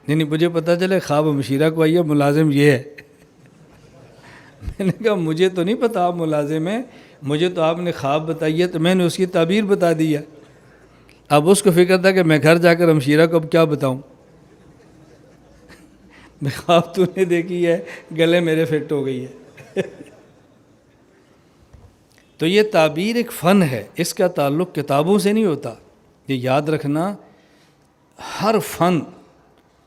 نہیں مجھے پتہ چلے خواب ہمشیرہ کو آئی ہے، ملازم یہ ہے۔ میں نے کہا مجھے تو نہیں پتا آپ ملازم ہیں، مجھے تو آپ نے خواب بتائی ہے تو میں نے اس کی تعبیر بتا دی ہے۔ اب اس کو فکر تھا کہ میں گھر جا کر ہمشیرہ کو اب کیا بتاؤں، میں خواب تو نے دیکھی ہے، گلے میرے فٹ ہو گئی ہے۔ تو یہ تعبیر ایک فن ہے، اس کا تعلق کتابوں سے نہیں ہوتا، یہ یاد رکھنا۔ ہر فن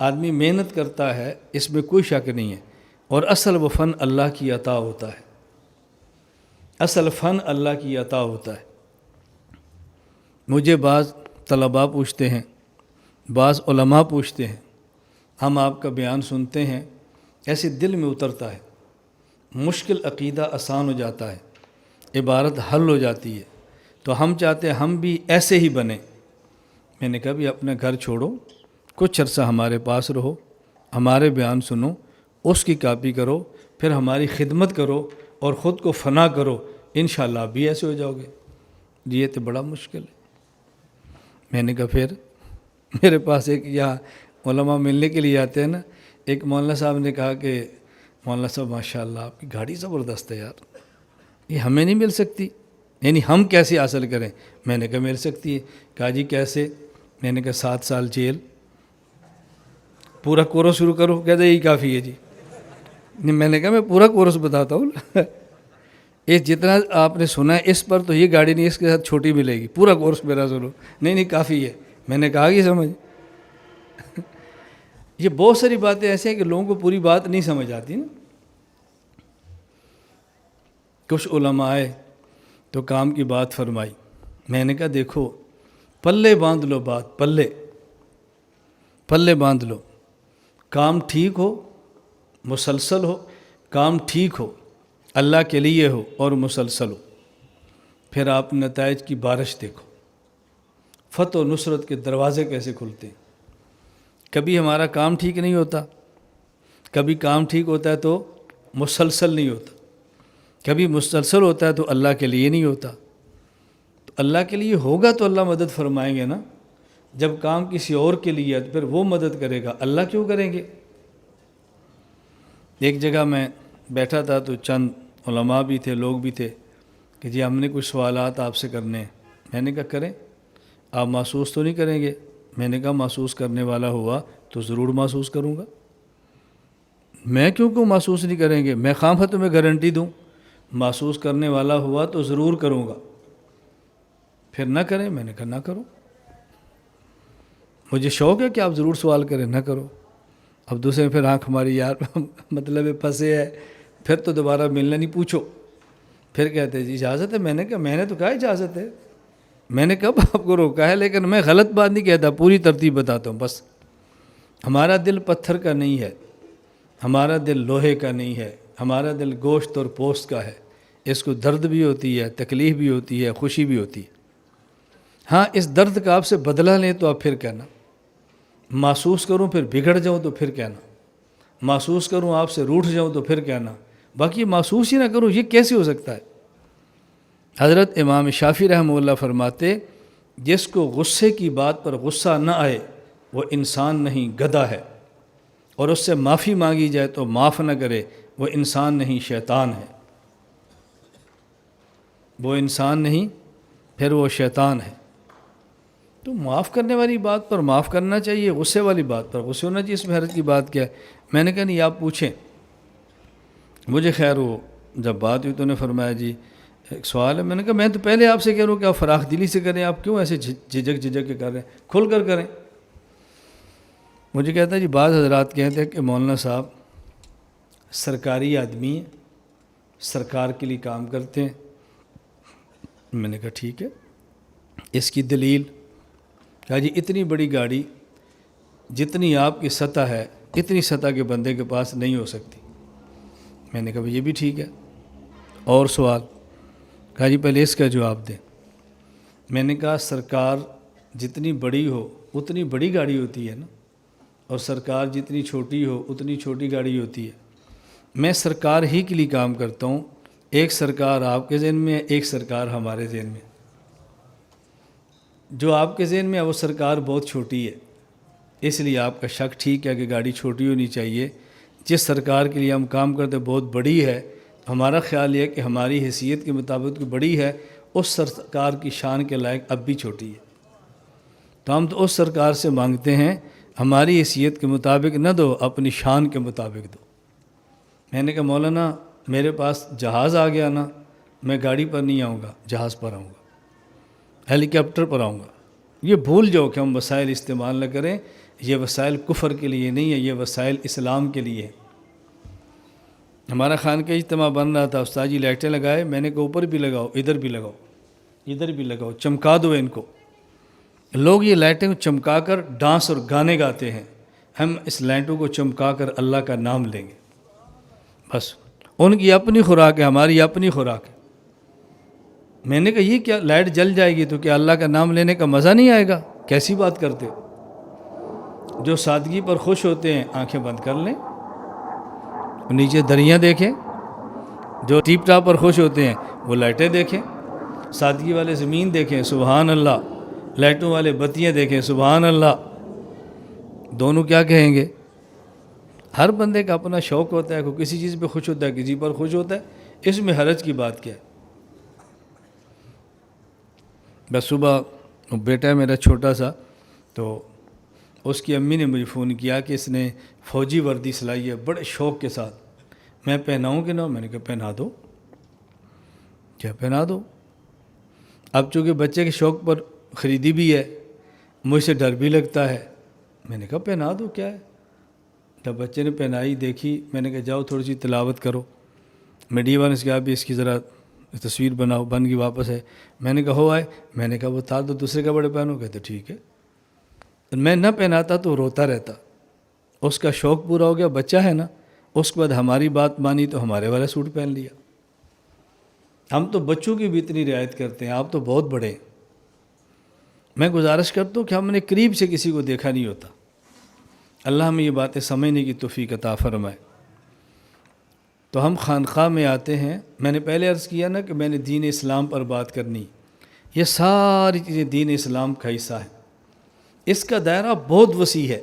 آدمی محنت کرتا ہے، اس میں کوئی شک نہیں ہے، اور اصل وہ فن اللہ کی عطا ہوتا ہے، اصل فن اللہ کی عطا ہوتا ہے۔ مجھے بعض طلباء پوچھتے ہیں، بعض علماء پوچھتے ہیں، ہم آپ کا بیان سنتے ہیں، ایسے دل میں اترتا ہے، مشکل عقیدہ آسان ہو جاتا ہے، عبارت حل ہو جاتی ہے، تو ہم چاہتے ہیں ہم بھی ایسے ہی بنیں۔ میں نے کہا بھی اپنا گھر چھوڑو، کچھ عرصہ ہمارے پاس رہو، ہمارے بیان سنو، اس کی کاپی کرو، پھر ہماری خدمت کرو اور خود کو فنا کرو، انشاءاللہ آپ بھی ایسے ہو جاؤ گے۔ یہ تو بڑا مشکل ہے۔ میں نے کہا پھر میرے پاس ایک یہاں علماء ملنے کے لیے آتے ہیں نا، ایک مولانا صاحب نے کہا کہ مولانا صاحب ماشاءاللہ آپ کی گاڑی زبردست ہے یار، یہ ہمیں نہیں مل سکتی، یعنی ہم کیسے حاصل کریں؟ میں نے کہا مل سکتی ہے۔ کہا جی کیسے؟ میں نے کہا 7 سال جیل، پورا کورس شروع کرو، کہتے یہی کافی ہے جی۔ میں نے کہا میں پورا کورس بتاتا ہوں یہ جتنا آپ نے سنا ہے اس پر تو یہ گاڑی نہیں، اس کے ساتھ چھوٹی ملے گی، پورا کورس میرا سنو۔ نہیں کافی ہے۔ میں نے کہا کہ سمجھ یہ بہت ساری باتیں ایسے ہیں کہ لوگوں کو پوری بات نہیں سمجھ آتی نا۔ کچھ علماء آئے تو کام کی بات فرمائی، میں نے کہا دیکھو پلے باندھ لو، بات پلے باندھ لو، کام ٹھیک ہو، مسلسل ہو، کام ٹھیک ہو، اللہ کے لیے ہو اور مسلسل ہو، پھر آپ نتائج کی بارش دیکھو، فتح و نصرت کے دروازے کیسے کھلتے ہیں۔ کبھی ہمارا کام ٹھیک نہیں ہوتا، کبھی کام ٹھیک ہوتا ہے تو مسلسل نہیں ہوتا، کبھی مسلسل ہوتا ہے تو اللہ کے لیے نہیں ہوتا۔ تو اللہ کے لیے ہوگا تو اللہ مدد فرمائیں گے نا، جب کام کسی اور کے لیے ہے تو پھر وہ مدد کرے گا، اللہ کیوں کریں گے۔ ایک جگہ میں بیٹھا تھا تو چند علماء بھی تھے، لوگ بھی تھے کہ جی ہم نے کچھ سوالات آپ سے کرنے ہیں۔ میں نے کہا کریں، آپ محسوس تو نہیں کریں گے۔ میں نے کہا محسوس کرنے والا ہوا تو ضرور محسوس کروں گا، میں کیوں محسوس نہیں کریں گے، میں خواہ تمہیں گارنٹی دوں، محسوس کرنے والا ہوا تو ضرور کروں گا، پھر نہ کریں۔ میں نے کہا نہ کرو، مجھے شوق ہے کہ آپ ضرور سوال کریں، نہ کرو۔ اب دوسرے پھر آنکھ ہماری یار مطلب پھنسے ہے، پھر تو دوبارہ ملنا نہیں، پوچھو، پھر کہتے جی اجازت ہے۔ میں نے کہا میں نے تو کہا اجازت ہے، میں نے کب آپ کو روکا ہے، لیکن میں غلط بات نہیں کہتا، پوری ترتیب بتاتا ہوں بس۔ ہمارا دل پتھر کا نہیں ہے، ہمارا دل لوہے کا نہیں ہے، ہمارا دل گوشت اور پوست کا ہے، اس کو درد بھی ہوتی ہے، تکلیف بھی ہوتی ہے، خوشی بھی ہوتی ہے۔ ہاں اس درد کا آپ سے بدلہ لیں تو آپ پھر کہنا، محسوس کروں پھر بگڑ جاؤں تو پھر کہنا، محسوس کروں آپ سے روٹھ جاؤں تو پھر کہنا، باقی محسوس ہی نہ کروں، یہ کیسے ہو سکتا ہے۔ حضرت امام شافعی رحمہ اللہ فرماتے جس کو غصے کی بات پر غصہ نہ آئے وہ انسان نہیں گدھا ہے، اور اس سے معافی مانگی جائے تو معاف نہ کرے وہ انسان نہیں شیطان ہے، وہ انسان نہیں پھر وہ شیطان ہے۔ تو معاف کرنے والی بات پر معاف کرنا چاہیے، غصے والی بات پر غصے ہونا چاہیے، اس میں حرج کی بات کیا ہے۔ میں نے کہا نہیں آپ پوچھیں مجھے، خیر وہ جب بات ہوئی تو نے فرمایا جی ایک سوال ہے۔ میں نے کہا میں تو پہلے آپ سے کہہ رہا ہوں کہ آپ فراخ دلی سے کریں، آپ کیوں ایسے جھجک کے کر رہے ہیں، کھل کر کریں۔ مجھے کہتا ہے جی بعض حضرات کہتے ہیں کہ مولانا صاحب سرکاری آدمی ہیں، سرکار کے لیے کام کرتے ہیں۔ میں نے کہا ٹھیک ہے، اس کی دلیل؟ کہا جی اتنی بڑی گاڑی جتنی آپ کی سطح ہے اتنی سطح کے بندے کے پاس نہیں ہو سکتی۔ میں نے کہا یہ بھی ٹھیک ہے، اور سوال؟ کہا جی پہلے اس کا جواب دیں۔ میں نے کہا سرکار جتنی بڑی ہو اتنی بڑی گاڑی ہوتی ہے نا، اور سرکار جتنی چھوٹی ہو اتنی چھوٹی گاڑی ہوتی ہے۔ میں سرکار ہی کے لیے کام کرتا ہوں، ایک سرکار آپ کے ذہن میں ہے، ایک سرکار ہمارے ذہن میں ہے۔ جو آپ کے ذہن میں ہے وہ سرکار بہت چھوٹی ہے، اس لیے آپ کا شک ٹھیک ہے کہ گاڑی چھوٹی ہونی چاہیے۔ جس سرکار کے لیے ہم کام کرتے بہت بڑی ہے، ہمارا خیال یہ ہے کہ ہماری حیثیت کے مطابق جو بڑی ہے اس سرکار کی شان کے لائق اب بھی چھوٹی ہے، تو ہم تو اس سرکار سے مانگتے ہیں ہماری حیثیت کے مطابق نہ دو، اپنی شان کے مطابق دو۔ میں نے کہا مولانا میرے پاس جہاز آ گیا نا، میں گاڑی پر نہیں آؤں گا، جہاز پر آؤں گا، ہیلی کاپٹر پر آؤں گا۔ یہ بھول جاؤ کہ ہم وسائل استعمال نہ کریں، یہ وسائل کفر کے لیے نہیں ہے، یہ وسائل اسلام کے لیے ہے۔ ہمارا خانقاہ اجتماع بن رہا تھا، استاد جی لائٹیں لگائے، میں نے کہا اوپر بھی لگاؤ، ادھر بھی لگاؤ، ادھر بھی لگاؤ، چمکا دو ان کو۔ لوگ یہ لائٹیں کو چمکا کر ڈانس اور گانے گاتے ہیں، ہم اس لائٹوں کو چمکا کر اللہ کا نام لیں گے، بس ان کی اپنی خوراک ہے، ہماری اپنی خوراک ہے۔ میں نے کہا یہ کیا لائٹ جل جائے گی تو کیا اللہ کا نام لینے کا مزہ نہیں آئے گا؟ کیسی بات کرتے ہو؟ جو سادگی پر خوش ہوتے ہیں آنکھیں بند کر لیں، نیچے دریاں دیکھیں، جو ٹیپ ٹاپ پر خوش ہوتے ہیں وہ لائٹیں دیکھیں، سادگی والے زمین دیکھیں سبحان اللہ، لائٹوں والے بتیاں دیکھیں سبحان اللہ، دونوں کیا کہیں گے؟ ہر بندے کا اپنا شوق ہوتا ہے، کوئی کسی چیز پہ خوش ہوتا ہے، کسی پر خوش ہوتا ہے، اس میں حرج کی بات کیا ہے؟ بس صبح بیٹا میرا چھوٹا سا تو اس کی امی نے مجھے فون کیا کہ اس نے فوجی وردی سلائی ہے بڑے شوق کے ساتھ، میں پہناؤں کہ نہ؟ میں نے کہا پہنا دو، کیا پہنا دو۔ اب چونکہ بچے کے شوق پر خریدی بھی ہے، مجھ سے ڈر بھی لگتا ہے، میں نے کہا پہنا دو، کیا ہے۔ جب بچے نے پہنائی دیکھی، میں نے کہا جاؤ تھوڑی سی تلاوت کرو۔ میڈیا والے سے کہا بھی اس کی ذرا تصویر بناؤ، بن گئی واپس ہے۔ میں نے کہا ہو آئے، میں نے کہا وہ تھا تو دوسرے کپڑے پہنو، کہتے ٹھیک ہے۔ میں نہ پہناتا تو روتا رہتا، اس کا شوق پورا ہو گیا، بچہ ہے نا، اس کے بعد ہماری بات مانی تو ہمارے والا سوٹ پہن لیا۔ ہم تو بچوں کی بھی اتنی رعایت کرتے ہیں، آپ تو بہت بڑے ہیں۔ میں گزارش کرتا ہوں کہ ہم نے قریب سے کسی کو دیکھا نہیں ہوتا۔ اللہ ہمیں یہ باتیں سمجھنے کی توفیق عطا فرمائے۔ تو ہم خانقاہ میں آتے ہیں، میں نے پہلے عرض کیا نا کہ میں نے دین اسلام پر بات کرنی، یہ ساری چیزیں دین اسلام کا حصہ ہیں، اس کا دائرہ بہت وسیع ہے۔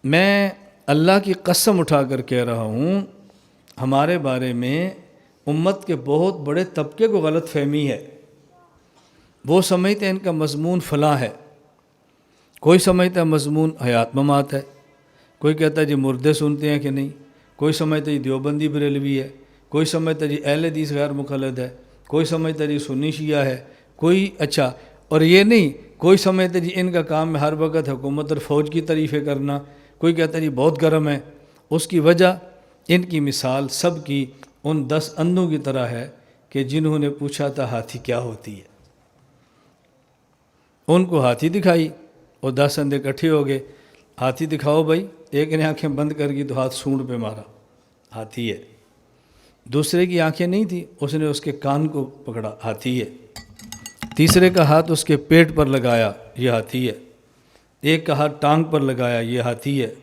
میں اللہ کی قسم اٹھا کر کہہ رہا ہوں، ہمارے بارے میں امت کے بہت بڑے طبقے کو غلط فہمی ہے۔ وہ سمجھتے ہیں ان کا مضمون فلاں ہے، کوئی سمجھتا ہے مضمون حیات ممات ہے، کوئی کہتا ہے جی مردے سنتے ہیں کہ نہیں، کوئی سمجھتا ہے جی دیوبندی بریلوی ہے، کوئی سمجھتا ہے جی اہل حدیث غیر مقلد ہے، کوئی سمجھتا ہے جی سنی شیعہ ہے، کوئی اچھا، اور یہ نہیں کوئی سمجھتا ہے جی ان کا کام ہے ہر وقت حکومت اور فوج کی تعریفیں کرنا، کوئی کہتا ہے جی بہت گرم ہے۔ اس کی وجہ ان کی مثال سب کی ان 10 اندھوں کی طرح ہے کہ جنہوں نے پوچھا تھا ہاتھی کیا ہوتی ہے، ان کو ہاتھی دکھائی اور 10 اندھے اکٹھے ہو گئے، ہاتھی دکھاؤ بھائی، ایک نے آنکھیں بند کر کی تو ہاتھ سونڈ پہ مارا، ہاتھی ہے۔ دوسرے کی آنکھیں نہیں تھی، اس نے اس کے کان کو پکڑا، ہاتھی ہے۔ تیسرے کا ہاتھ اس کے پیٹ پر لگایا، یہ ہاتھی ہے۔ ایک کا ہاتھ ٹانگ پر لگایا، یہ ہاتھی ہے۔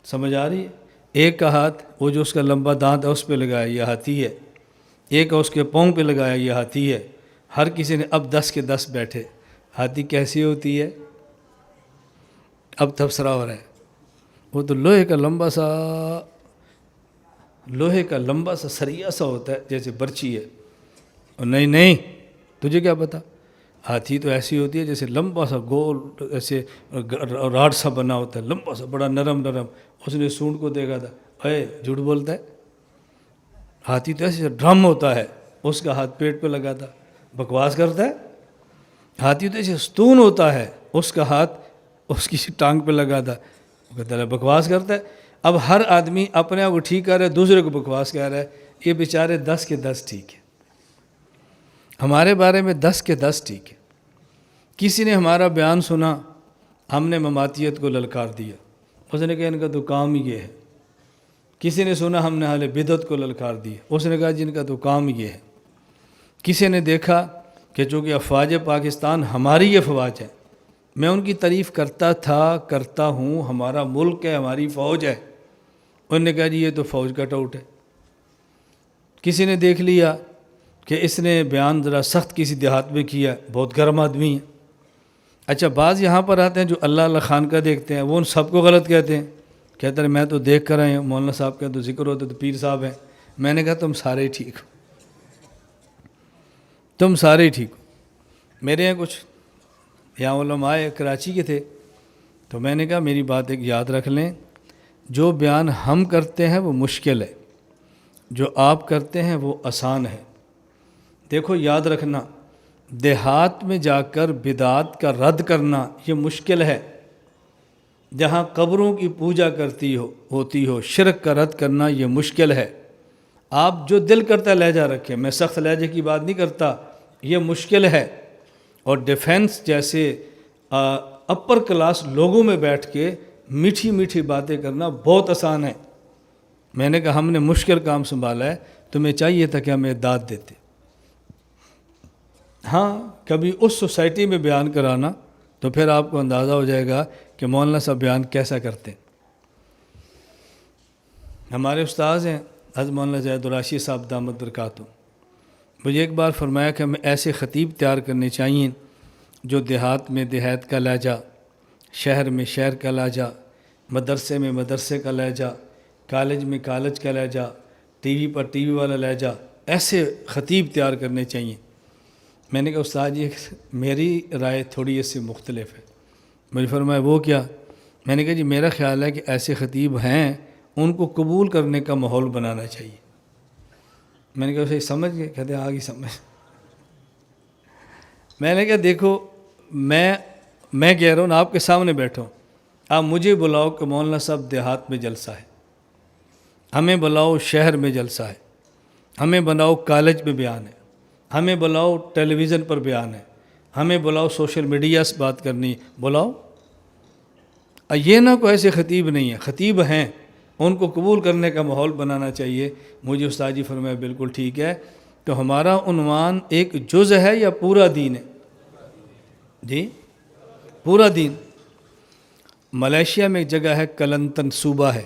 سمجھ آ رہی ہے؟ ایک کا ہاتھ وہ جو اس کا لمبا دانت ہے اس پہ لگایا، یہ ہاتھی ہے۔ ایک کا اس کے پاؤں پہ لگایا، یہ ہاتھی ہے۔ ہر کسی نے اب 10 کے 10 بیٹھے، ہاتھی کیسی ہوتی ہے؟ اب تبصرہ ہو رہا ہے، وہ تو لوہے کا لمبا سا سریا سا ہوتا ہے جیسے برچی ہے۔ اور نہیں تجھے کیا پتا، ہاتھی تو ایسی ہوتی ہے جیسے لمبا سا گول ایسے راڈ سا بنا ہوتا ہے، لمبا سا بڑا نرم۔ اس نے سونڈ کو دیکھا تھا، اے جھوٹ بولتا ہے، ہاتھی تو ایسے ڈرم ہوتا ہے، اس کا ہاتھ پیٹ پہ لگا تھا، بکواس کرتا ہے۔ ہاتھی تو ایسے ستون ہوتا ہے، اس کا ہاتھ اس کی ٹانگ پہ لگا تھا، وہ کہتا ہے بکواس کرتا ہے۔ اب ہر آدمی اپنے آپ کو ٹھیک کر رہا ہے، دوسرے کو بکواس کہہ رہا ہے، یہ بیچارے 10 کے 10 ٹھیک ہے۔ ہمارے بارے میں 10 کے 10 ٹھیک ہے۔ کسی نے ہمارا بیان سنا، ہم نے مماتیت کو للکار دیا، اس نے کہا ان کا تو کام ہی یہ ہے۔ کسی نے سنا، ہم نے اہل بدعت کو للکار دیا، اس نے کہا جن کا تو کام یہ ہے۔ کسی نے دیکھا کہ چونکہ افواج پاکستان ہماری افواج ہے، میں ان کی تعریف کرتا ہوں، ہمارا ملک ہے، ہماری فوج ہے، انہوں نے کہا جی یہ تو فوج کا ٹاؤٹ ہے۔ کسی نے دیکھ لیا کہ اس نے بیان ذرا سخت کسی دیہات میں کیا، بہت گرم آدمی ہے۔ اچھا، بعض یہاں پر آتے ہیں جو اللہ خان کا دیکھتے ہیں، وہ ان سب کو غلط کہتے ہیں، کہتے ہیں میں تو دیکھ کر آئے ہوں، مولانا صاحب کا تو ذکر ہوتا تو پیر صاحب ہیں۔ میں نے کہا تم سارے ٹھیک ہو، تم سارے ٹھیک ہو۔ میرے یہاں کچھ یہاں علماء کراچی کے تھے، تو میں نے کہا میری بات ایک یاد رکھ لیں، جو بیان ہم کرتے ہیں وہ مشکل ہے، جو آپ کرتے ہیں وہ آسان ہے۔ دیکھو یاد رکھنا، دیہات میں جا کر بدعات کا رد کرنا یہ مشکل ہے، جہاں قبروں کی پوجا ہوتی ہو شرک کا رد کرنا یہ مشکل ہے۔ آپ جو دل کرتا لہجہ رکھیں، میں سخت لہجے کی بات نہیں کرتا، یہ مشکل ہے۔ اور ڈیفنس جیسے اپر کلاس لوگوں میں بیٹھ کے میٹھی میٹھی باتیں کرنا بہت آسان ہے۔ میں نے کہا ہم نے مشکل کام سنبھالا ہے، تمہیں چاہیے تھا کہ ہمیں داد دیتے۔ ہاں کبھی اس سوسائٹی میں بیان کرانا تو پھر آپ کو اندازہ ہو جائے گا کہ مولانا صاحب بیان کیسا کرتے ہیں۔ ہمارے استاذ ہیں حضرت مولانا زید الراشد صاحب دامت برکاتہ، مجھے ایک بار فرمایا کہ ہمیں ایسے خطیب تیار کرنے چاہیے جو دیہات میں دیہات کا لہجہ، شہر میں شہر کا لہجہ، مدرسے میں مدرسے کا لہجہ، کالج میں کالج کا لہجہ، ٹی وی پر ٹی وی والا لہجہ، ایسے خطیب تیار کرنے چاہیے۔ میں نے کہا استاد جی میری رائے تھوڑی اس سے مختلف ہے۔ مجھے فرمایا وہ کیا؟ میں نے کہا جی میرا خیال ہے کہ ایسے خطیب ہیں ان کو قبول کرنے کا ماحول بنانا چاہیے۔ میں نے کہا اسے سمجھ گئے؟ کہتے آگے سمجھ۔ میں نے کہا دیکھو میں کہہ رہا ہوں نا، آپ کے سامنے بیٹھا ہوں، آپ مجھے بلاؤ کہ مولانا صاحب دیہات میں جلسہ ہے، ہمیں بلاؤ شہر میں جلسہ ہے، ہمیں بلاؤ کالج میں بیان ہے، ہمیں بلاؤ ٹیلی ویژن پر بیان ہے، ہمیں بلاؤ سوشل میڈیا سے بات کرنی، بلاؤ۔ یہ نہ کوئی ایسے خطیب نہیں ہے، خطیب ہیں، ان کو قبول کرنے کا ماحول بنانا چاہیے۔ مجھے استاد جی فرمایا بالکل ٹھیک ہے، تو ہمارا عنوان ایک جز ہے یا پورا دین ہے؟ جی پورا دین۔ ملیشیا میں ایک جگہ ہے کلنتن صوبہ ہے،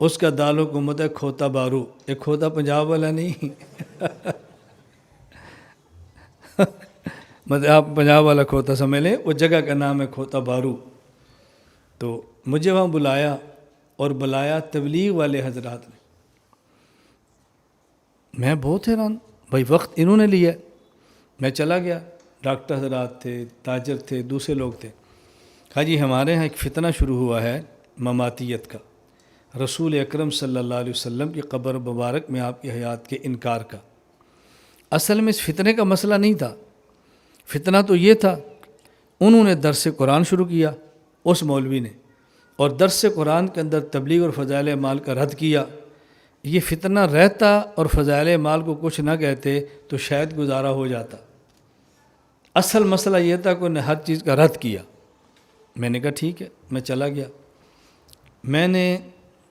اس کا دارالحکومت ہے کھوتا بارو۔ ایک کھوتا پنجاب والا نہیں مطلب آپ پنجاب والا کھوتا سمجھ لیں، وہ جگہ کا نام ہے کھوتا بارو۔ تو مجھے وہاں بلایا، اور بلایا تبلیغ والے حضرات نے۔ میں بہت حیران، بھائی وقت انہوں نے لیا۔ میں چلا گیا، ڈاکٹر حضرات تھے، تاجر تھے، دوسرے لوگ تھے۔ کہا جی ہمارے ہاں ایک فتنہ شروع ہوا ہے مماتیت کا، رسول اکرم صلی اللہ علیہ وسلم کی قبر مبارک میں آپ کی حیات کے انکار کا۔ اصل میں اس فتنے کا مسئلہ نہیں تھا، فتنہ تو یہ تھا انہوں نے درس قرآن شروع کیا، اس مولوی نے، اور درس قرآن کے اندر تبلیغ اور فضائل اعمال کا رد کیا۔ یہ فتنہ رہتا اور فضائل اعمال کو کچھ نہ کہتے تو شاید گزارا ہو جاتا۔ اصل مسئلہ یہ تھا کہ انہوں نے ہر چیز کا رد کیا۔ میں نے کہا ٹھیک ہے، میں چلا گیا۔ میں نے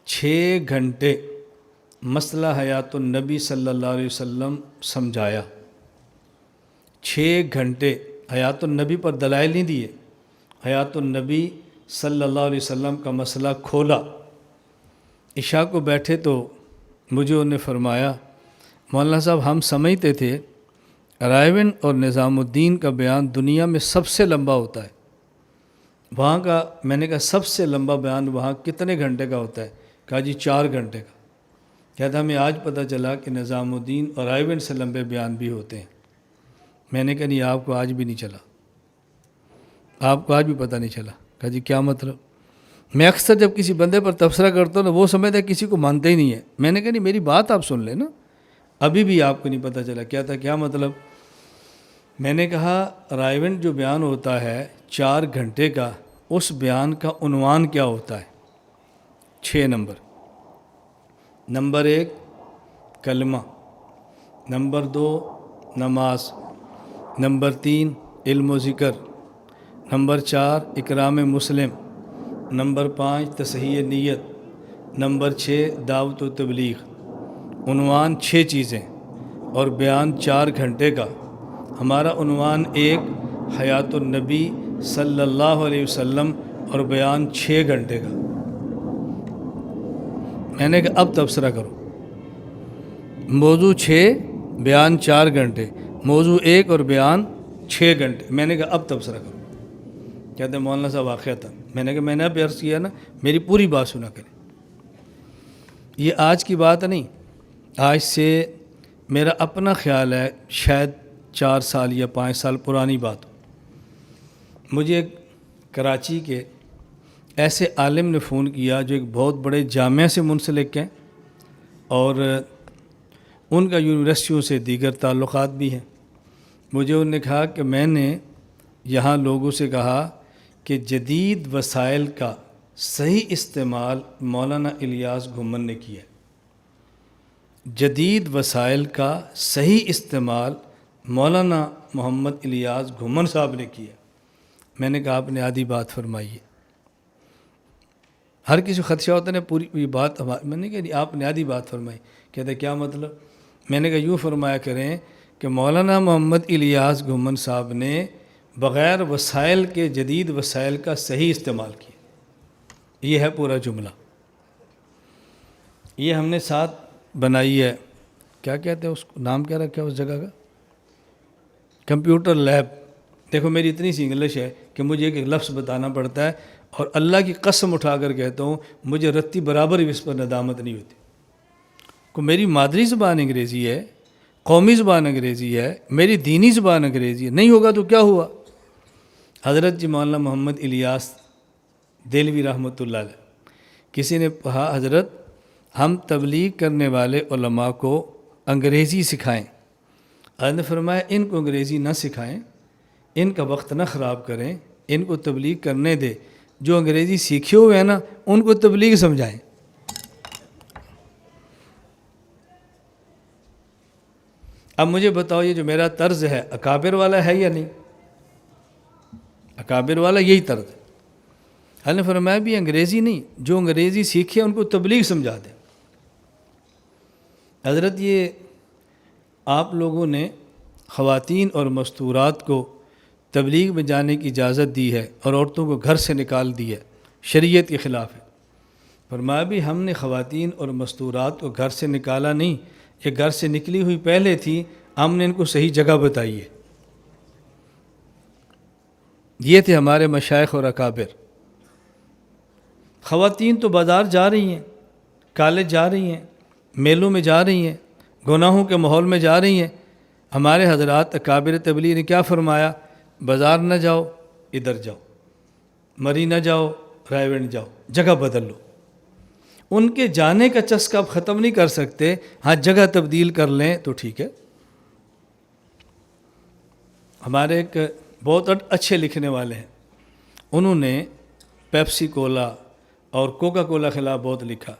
6 گھنٹے مسئلہ حیات النبی صلی اللہ علیہ وسلم سمجھایا۔ 6 گھنٹے حیات النبی پر دلائل نہیں دیے، حیات النبی صلی اللہ علیہ وسلم کا مسئلہ کھولا۔ عشاء کو بیٹھے تو مجھے انہوں نے فرمایا مولانا صاحب ہم سمجھتے تھے رائے اور نظام الدین کا بیان دنیا میں سب سے لمبا ہوتا ہے، وہاں کا، میں نے کہا سب سے لمبا بیان وہاں کتنے گھنٹے کا ہوتا ہے؟ کہا جی 4 گھنٹے کا۔ کہتا ہمیں آج پتہ چلا کہ نظام الدین اور رائے سے لمبے بیان بھی ہوتے ہیں۔ میں نے کہا نہیں، آپ کو آج بھی نہیں چلا، آپ کو آج بھی پتہ نہیں چلا۔ کہا جی کیا مطلب؟ میں اکثر جب کسی بندے پر تبصرہ کرتا ہوں نا، وہ سمجھتا ہے کسی کو مانتے ہی نہیں ہے۔ میں نے کہا نہیں، میری بات آپ سن لیں نا، ابھی بھی آپ کو نہیں پتہ چلا۔ کیا تھا، کیا مطلب؟ میں نے کہا رائے جو بیان ہوتا ہے 4 گھنٹے کا، اس بیان کا عنوان کیا ہوتا ہے؟ 6 نمبر 1 کلمہ، نمبر 2 نماز، نمبر 3 علم و ذکر، نمبر 4 اکرام مسلم، نمبر 5 تصحیح نیت، نمبر 6 دعوت و تبلیغ۔ عنوان 6 چیزیں اور بیان 4 گھنٹے کا۔ ہمارا عنوان 1 حیات النبی صلی اللہ علیہ وسلم اور بیان 6 گھنٹے کا۔ میں نے کہا اب تبصرہ کرو۔ موضوع 6 بیان 4 گھنٹے، موضوع 1 اور بیان 6 گھنٹے۔ میں نے کہا اب تبصرہ کرو۔ کہتے ہیں مولانا صاحب واقعہ تھا۔ میں نے کہا میں نے اب عرض کیا نا، میری پوری بات سنا کریں۔ یہ آج کی بات نہیں، آج سے میرا اپنا خیال ہے شاید 4 سال یا 5 سال پرانی بات ہو۔ مجھے کراچی کے ایسے عالم نے فون کیا جو ایک بہت بڑے جامعہ سے منسلک ہیں، اور ان کا یونیورسٹیوں سے دیگر تعلقات بھی ہیں۔ مجھے انہوں نے کہا کہ میں نے یہاں لوگوں سے کہا کہ جدید وسائل کا صحیح استعمال مولانا الیاس گھمن نے کیا ہے۔ جدید وسائل کا صحیح استعمال مولانا محمد الیاس گھمن صاحب نے کیا۔ میں نے کہا آپ نے آدھی بات فرمائی ہے۔ ہر کسی کو خدشہ ہوتا ہے پوری بات میں نے کہا نہیں، آپ نے آدھی بات فرمائی۔ کہتے کیا مطلب؟ میں نے کہا یوں فرمایا کریں کہ مولانا محمد الیاس گھمن صاحب نے بغیر وسائل کے جدید وسائل کا صحیح استعمال کیا۔ یہ ہے پورا جملہ۔ یہ ہم نے ساتھ بنائی ہے، کیا کہتے ہیں اس کو، نام کیا رکھا ہے اس جگہ کا؟ Computer lab. دیکھو میری اتنی سی انگلش ہے کہ مجھے ایک لفظ بتانا پڑتا ہے، اور اللہ کی قسم اٹھا کر کہتا ہوں مجھے رتی برابر بھی اس پر ندامت نہیں ہوتی۔ کو میری مادری زبان انگریزی ہے، قومی زبان انگریزی ہے، میری دینی زبان انگریزی ہے، نہیں ہوگا تو کیا ہوا؟ حضرت جی مولانا محمد الیاس دہلوی رحمۃ اللہ علیہ، کسی نے کہا حضرت ہم تبلیغ کرنے والے علماء کو انگریزی سکھائیں۔ حضرت نے فرمایا ان کو انگریزی نہ سکھائیں، ان کا وقت نہ خراب کریں، ان کو تبلیغ کرنے دے، جو انگریزی سیکھے ہوئے ہیں نا ان کو تبلیغ سمجھائیں۔ اب مجھے بتاؤ یہ جو میرا طرز ہے اکابر والا ہے یا نہیں؟ اکابر والا یہی طرز ہے۔ حضرت نے فرمایا بھی انگریزی نہیں، جو انگریزی سیکھے ان کو تبلیغ سمجھا دیں۔ حضرت یہ آپ لوگوں نے خواتین اور مستورات کو تبلیغ میں جانے کی اجازت دی ہے اور عورتوں کو گھر سے نکال دی ہے، شریعت کے خلاف ہے۔ فرمایا بھی ہم نے خواتین اور مستورات کو گھر سے نکالا نہیں، یہ گھر سے نکلی ہوئی پہلے تھی، ہم نے ان کو صحیح جگہ بتائی ہے۔ یہ تھے ہمارے مشائخ اور اکابر۔ خواتین تو بازار جا رہی ہیں، کالج جا رہی ہیں، میلوں میں جا رہی ہیں، گناہوں کے ماحول میں جا رہی ہیں۔ ہمارے حضرات اکابر تبلیغ نے کیا فرمایا؟ بازار نہ جاؤ، ادھر جاؤ، مری نہ جاؤ، رائے ونڈ جاؤ، جگہ بدل لو۔ ان کے جانے کا چسکا آپ ختم نہیں کر سکتے، ہاں جگہ تبدیل کر لیں تو ٹھیک ہے۔ ہمارے ایک بہت اچھے لکھنے والے ہیں، انہوں نے پیپسی کولا اور کوکا کولا خلاف بہت لکھا۔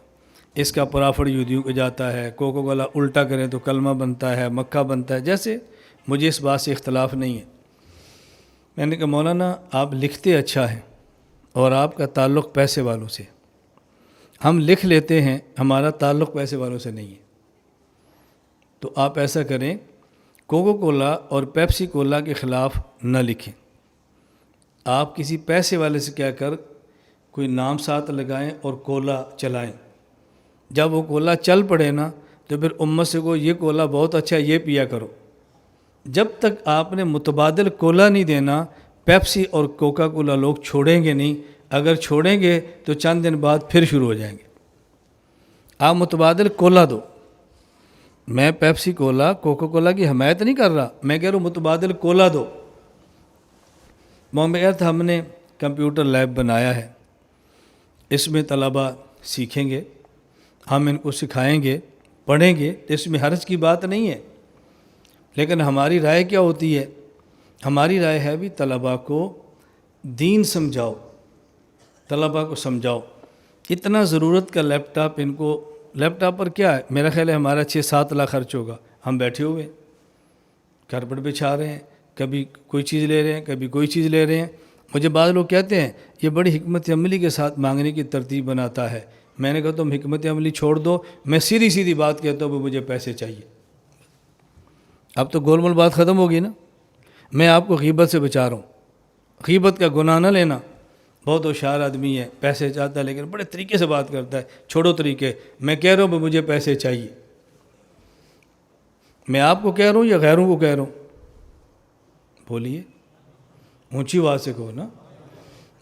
اس کا پرافڑ یہودیوں کو جاتا ہے، کوکا کولا الٹا کریں تو کلمہ بنتا ہے، مکہ بنتا ہے، جیسے مجھے اس بات سے اختلاف نہیں ہے۔ میں نے کہا مولانا آپ لکھتے اچھا ہیں اور آپ کا تعلق پیسے والوں سے، ہم لکھ لیتے ہیں، ہمارا تعلق پیسے والوں سے نہیں ہے، تو آپ ایسا کریں کوکا کولا اور پیپسی کولا کے خلاف نہ لکھیں، آپ کسی پیسے والے سے کیا کر کوئی نام ساتھ لگائیں اور کولا چلائیں۔ جب وہ کولا چل پڑے نا تو پھر امت سے کو یہ کولا بہت اچھا ہے، یہ پیا کرو۔ جب تک آپ نے متبادل کولا نہیں دینا، پیپسی اور کوکا کولا لوگ چھوڑیں گے نہیں، اگر چھوڑیں گے تو چند دن بعد پھر شروع ہو جائیں گے۔ آپ متبادل کولا دو۔ میں پیپسی کولا کوکا کولا کی حمایت نہیں کر رہا، میں کہہ رہا ہوں متبادل کولا دو۔ محمد ہم نے کمپیوٹر لیب بنایا ہے، اس میں طلباء سیکھیں گے، ہم ان کو سکھائیں گے، پڑھیں گے، اس میں حرج کی بات نہیں ہے، لیکن ہماری رائے کیا ہوتی ہے؟ ہماری رائے ہے بھی طلباء کو دین سمجھاؤ، طلباء کو سمجھاؤ۔ اتنا ضرورت کا لیپ ٹاپ ان کو، لیپ ٹاپ پر کیا ہے؟ میرا خیال ہے ہمارا 6-7 لاکھ خرچ ہوگا، ہم بیٹھے ہوئے کارپٹ بچھا رہے ہیں، کبھی کوئی چیز لے رہے ہیں، کبھی کوئی چیز لے رہے ہیں۔ مجھے بعض لوگ کہتے ہیں یہ بڑی حکمت عملی کے ساتھ مانگنے کی ترتیب بناتا ہے۔ میں نے کہا تم حکمت عملی چھوڑ دو، میں سیدھی بات کہتا ہوں مجھے پیسے چاہیے۔ اب تو گول مول بات ختم ہوگی نا۔ میں آپ کو غیبت سے بچا رہا ہوں، غیبت کا گناہ نہ لینا۔ بہت ہوشیار آدمی ہے، پیسے چاہتا ہے لیکن بڑے طریقے سے بات کرتا ہے، چھوڑو طریقے۔ میں کہہ رہا ہوں مجھے پیسے چاہیے، میں آپ کو کہہ رہا ہوں یا غیروں کو کہہ رہا ہوں؟ بولیے، اونچی آواز سے کہو نا۔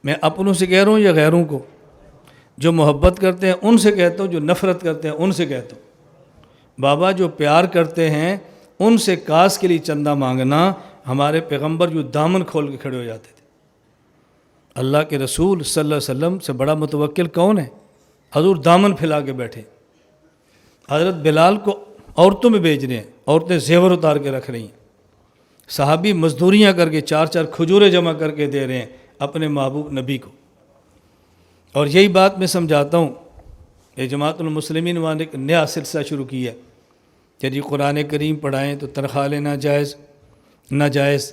میں اپنوں سے کہہ رہا ہوں یا غیروں کو؟ جو محبت کرتے ہیں ان سے کہتا ہوں، جو نفرت کرتے ہیں ان سے کہتا ہوں۔ بابا جو پیار کرتے ہیں ان سے کاس کے لیے چندہ مانگنا، ہمارے پیغمبر جو دامن کھول کے کھڑے ہو جاتے تھے۔ اللہ کے رسول صلی اللہ علیہ وسلم سے بڑا متوکل کون ہے؟ حضور دامن پھیلا کے بیٹھے۔ حضرت بلال کو عورتوں میں بھیج رہے ہیں، عورتیں زیور اتار کے رکھ رہی ہیں، صحابی مزدوریاں کر کے 4 کھجوریں جمع کر کے دے رہے ہیں اپنے محبوب نبی کو۔ اور یہی بات میں سمجھاتا ہوں، یہ جماعت المسلمین وہاں نے ایک نیا سلسلہ شروع کیا ہے کہ جی قرآن کریم پڑھائیں تو تنخواہ لینا ناجائز،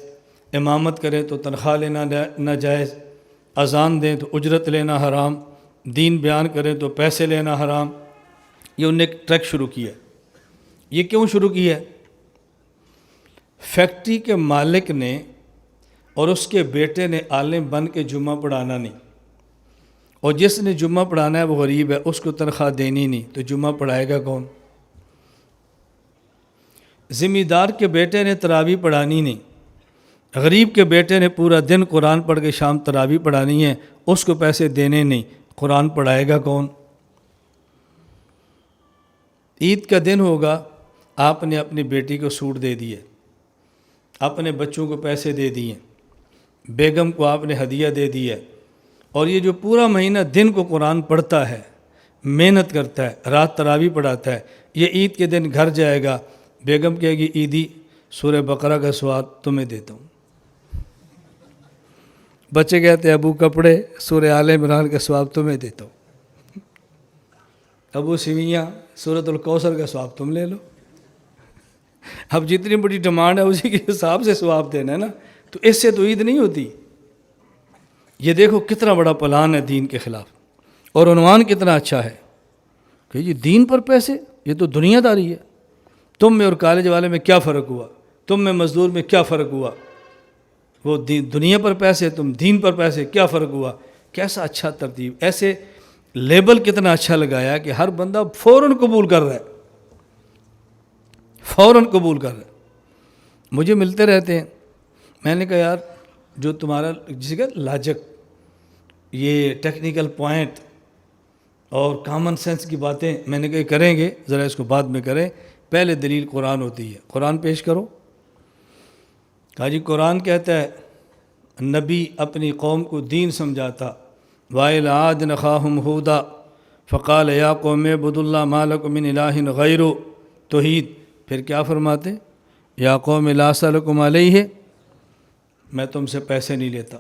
امامت کریں تو تنخواہ لینا ناجائز، اذان دیں تو اجرت لینا حرام، دین بیان کریں تو پیسے لینا حرام۔ یہ انہوں نے ایک ٹریک شروع کیا ہے۔ یہ کیوں شروع کیا ہے؟ فیکٹری کے مالک نے اور اس کے بیٹے نے عالم بن کے جمعہ پڑھانا نہیں، اور جس نے جمعہ پڑھانا ہے وہ غریب ہے، اس کو تنخواہ دینی نہیں، تو جمعہ پڑھائے گا کون؟ ذمہ دار کے بیٹے نے تراویح پڑھانی نہیں، غریب کے بیٹے نے پورا دن قرآن پڑھ کے شام تراویح پڑھانی ہے، اس کو پیسے دینے نہیں، قرآن پڑھائے گا کون؟ عید کا دن ہوگا، آپ نے اپنی بیٹی کو سوٹ دے دیے، اپنے بچوں کو پیسے دے دیے، بیگم کو آپ نے ہدیہ دے دیا، اور یہ جو پورا مہینہ دن کو قرآن پڑھتا ہے، محنت کرتا ہے، رات تراویح پڑھاتا ہے، یہ عید کے دن گھر جائے گا، بیگم کہے گی عیدی سورہ بقرہ کا سواد تمہیں دیتا ہوں۔ بچے کہتے ہیں ابو کپڑے سورہ آل عمران کا ثواب تمہیں دیتا ہوں۔ ابو سویاں سورۃ الکوثر کا ثواب تم لے لو۔ اب جتنی بڑی ڈیمانڈ ہے اسی کے حساب سے ثواب دینا ہے نا، تو اس سے تو عید نہیں ہوتی۔ یہ دیکھو کتنا بڑا پلان ہے دین کے خلاف، اور عنوان کتنا اچھا ہے کہ یہ دین پر پیسے، یہ تو دنیا داری ہے۔ تم میں اور کالج والے میں کیا فرق ہوا؟ تم میں مزدور میں کیا فرق ہوا؟ وہ دنیا پر پیسے، تم دین پر پیسے، کیا فرق ہوا؟ کیسا اچھا ترتیب، ایسے لیبل کتنا اچھا لگایا کہ ہر بندہ فوراً قبول کر رہا ہے، فوراً قبول کر رہا ہے۔ مجھے ملتے رہتے ہیں، میں نے کہا یار جو تمہارا جسے کہ لاجک، یہ ٹیکنیکل پوائنٹ اور کامن سینس کی باتیں میں نے کہا کریں گے، ذرا اس کو بعد میں کریں، پہلے دلیل قرآن ہوتی ہے، قرآن پیش کرو۔ کہا جی قرآن کہتا ہے نبی اپنی قوم کو دین سمجھاتا، وَإِلَىٰ عَادٍ أَخَاهُمْ هُودًا فَقَالَ يَا قَوْمِ اعْبُدُوا اللَّهَ مَا لَكُم مِّنْ إِلَٰهٍ غَيْرُهُ، توحید۔ پھر کیا فرماتے؟ یا قوم لا اسألکم علیہ، میں تم سے پیسے نہیں لیتا۔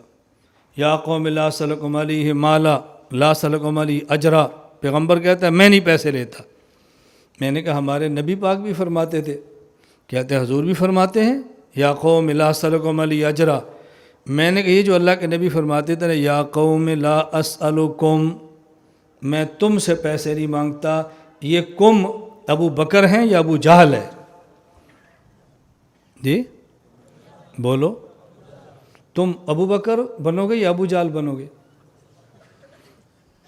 یا قوم لا اسألکم علیہ مالا، لا اسألکم علیہ اجرا، پیغمبر کہتا ہے میں نہیں پیسے لیتا۔ میں نے کہا ہمارے نبی پاک بھی فرماتے تھے، کہتے ہیں حضور بھی فرماتے ہیں یا قوم لا اسألکم علیہ اجرا۔ میں نے کہا یہ جو اللہ کے نبی فرماتے تھے یا قوم لا اسألکم، میں تم سے پیسے نہیں مانگتا، یہ کم ابو بکر ہیں یا ابو جہل ہے؟ جی بولو، تم ابو بکر بنو گے یا ابو جہل بنو گے؟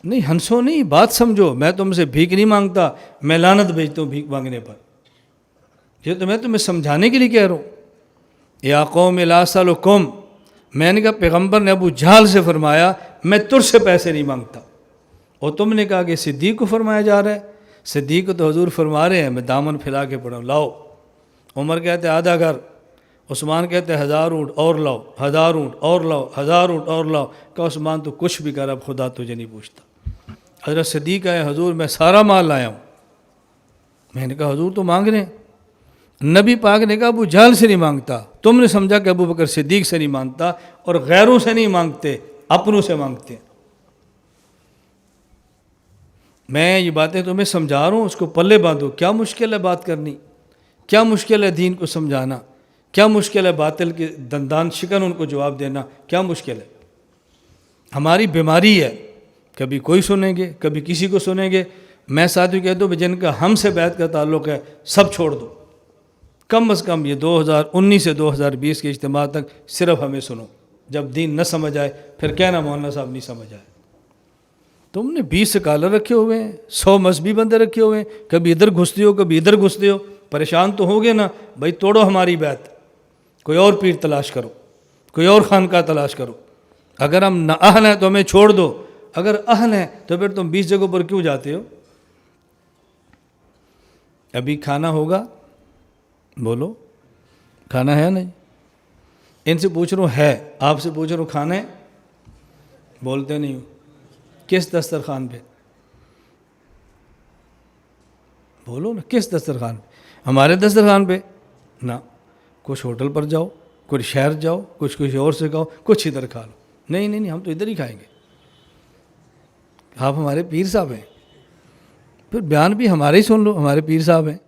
نہیں ہنسو نہیں، بات سمجھو، میں تم سے بھیک نہیں مانگتا، میں لعنت بھیجتا ہوں بھیک مانگنے پر۔ یہ تو میں تمہیں سمجھانے کے لیے کہہ رہا ہوں۔ یا قوم لا اسألکم، میں نے کہا پیغمبر نے ابو جہل سے فرمایا میں تجھ سے پیسے نہیں مانگتا، اور تم نے کہا کہ صدیق کو فرمایا جا رہا ہے، صدیق کو تو حضور فرما رہے ہیں میں دامن پھیلا کے پڑھا ہوں لاؤ۔ عمر کہتے ہیں آدھا گھر، عثمان کہتے ہیں 1000 اونٹ اور لاؤ، 1000 اونٹ اور لاؤ، 1000 اونٹ اور لاؤ۔ کہا عثمان تو کچھ بھی کر، اب خدا تجھے نہیں پوچھتا۔ حضرت صدیق آئے، حضور میں سارا مال لایا ہوں۔ میں نے کہا حضور تو مانگ رہے ہیں۔ نبی پاک نے کہا ابو جہل سے نہیں مانگتا، تم نے سمجھا کہ ابو بکر صدیق سے نہیں مانگتا، اور غیروں سے نہیں مانگتے، اپنوں سے مانگتے ہیں۔ میں یہ باتیں تمہیں سمجھا رہا ہوں، اس کو پلے باندھو۔ کیا مشکل ہے بات کرنی؟ کیا مشکل ہے دین کو سمجھانا؟ کیا مشکل ہے باطل کے دندان شکن ان کو جواب دینا؟ کیا مشکل ہے؟ ہماری بیماری ہے، کبھی کوئی سنیں گے، کبھی کسی کو سنیں گے۔ میں ساتھیوں کہہ دوں جن کا ہم سے بیعت کا تعلق ہے سب چھوڑ دو، کم از کم یہ 2019 سے 2020 کے اجتماع تک صرف ہمیں سنو۔ جب دین نہ سمجھ آئے پھر کہنا مولانا صاحب نہیں سمجھ آئے۔ تم نے 20 سکالر رکھے ہوئے ہیں، 100 مذہبی بندے رکھے ہوئے ہیں، کبھی ادھر گھستے ہو کبھی ادھر گھستے ہو، پریشان تو ہوگے نا بھائی، توڑو ہماری بیعت، کوئی اور پیر تلاش کرو، کوئی اور خانقاہ تلاش کرو۔ اگر ہم نہ اہل ہیں تو ہمیں چھوڑ دو، اگر اہل ہیں تو پھر تم 20 جگہوں پر کیوں جاتے ہو؟ ابھی کھانا ہوگا؟ بولو کھانا ہے نہیں؟ ان سے پوچھ رہا ہوں ہے، آپ سے پوچھ رہا ہوں کھانا ہے؟ بولتے نہیں ہو۔ کس دسترخوان پہ؟ بولو نا کس دسترخوان پہ؟ ہمارے دسترخوان پہ نہ، کچھ ہوٹل پر جاؤ، کچھ شہر جاؤ، کچھ اور سے کھاؤ، کچھ ادھر کھا لو۔ نہیں ہم تو ادھر ہی کھائیں گے۔ آپ ہمارے پیر صاحب ہیں، پھر بیان بھی ہمارے ہی سن لو، ہمارے پیر صاحب ہیں۔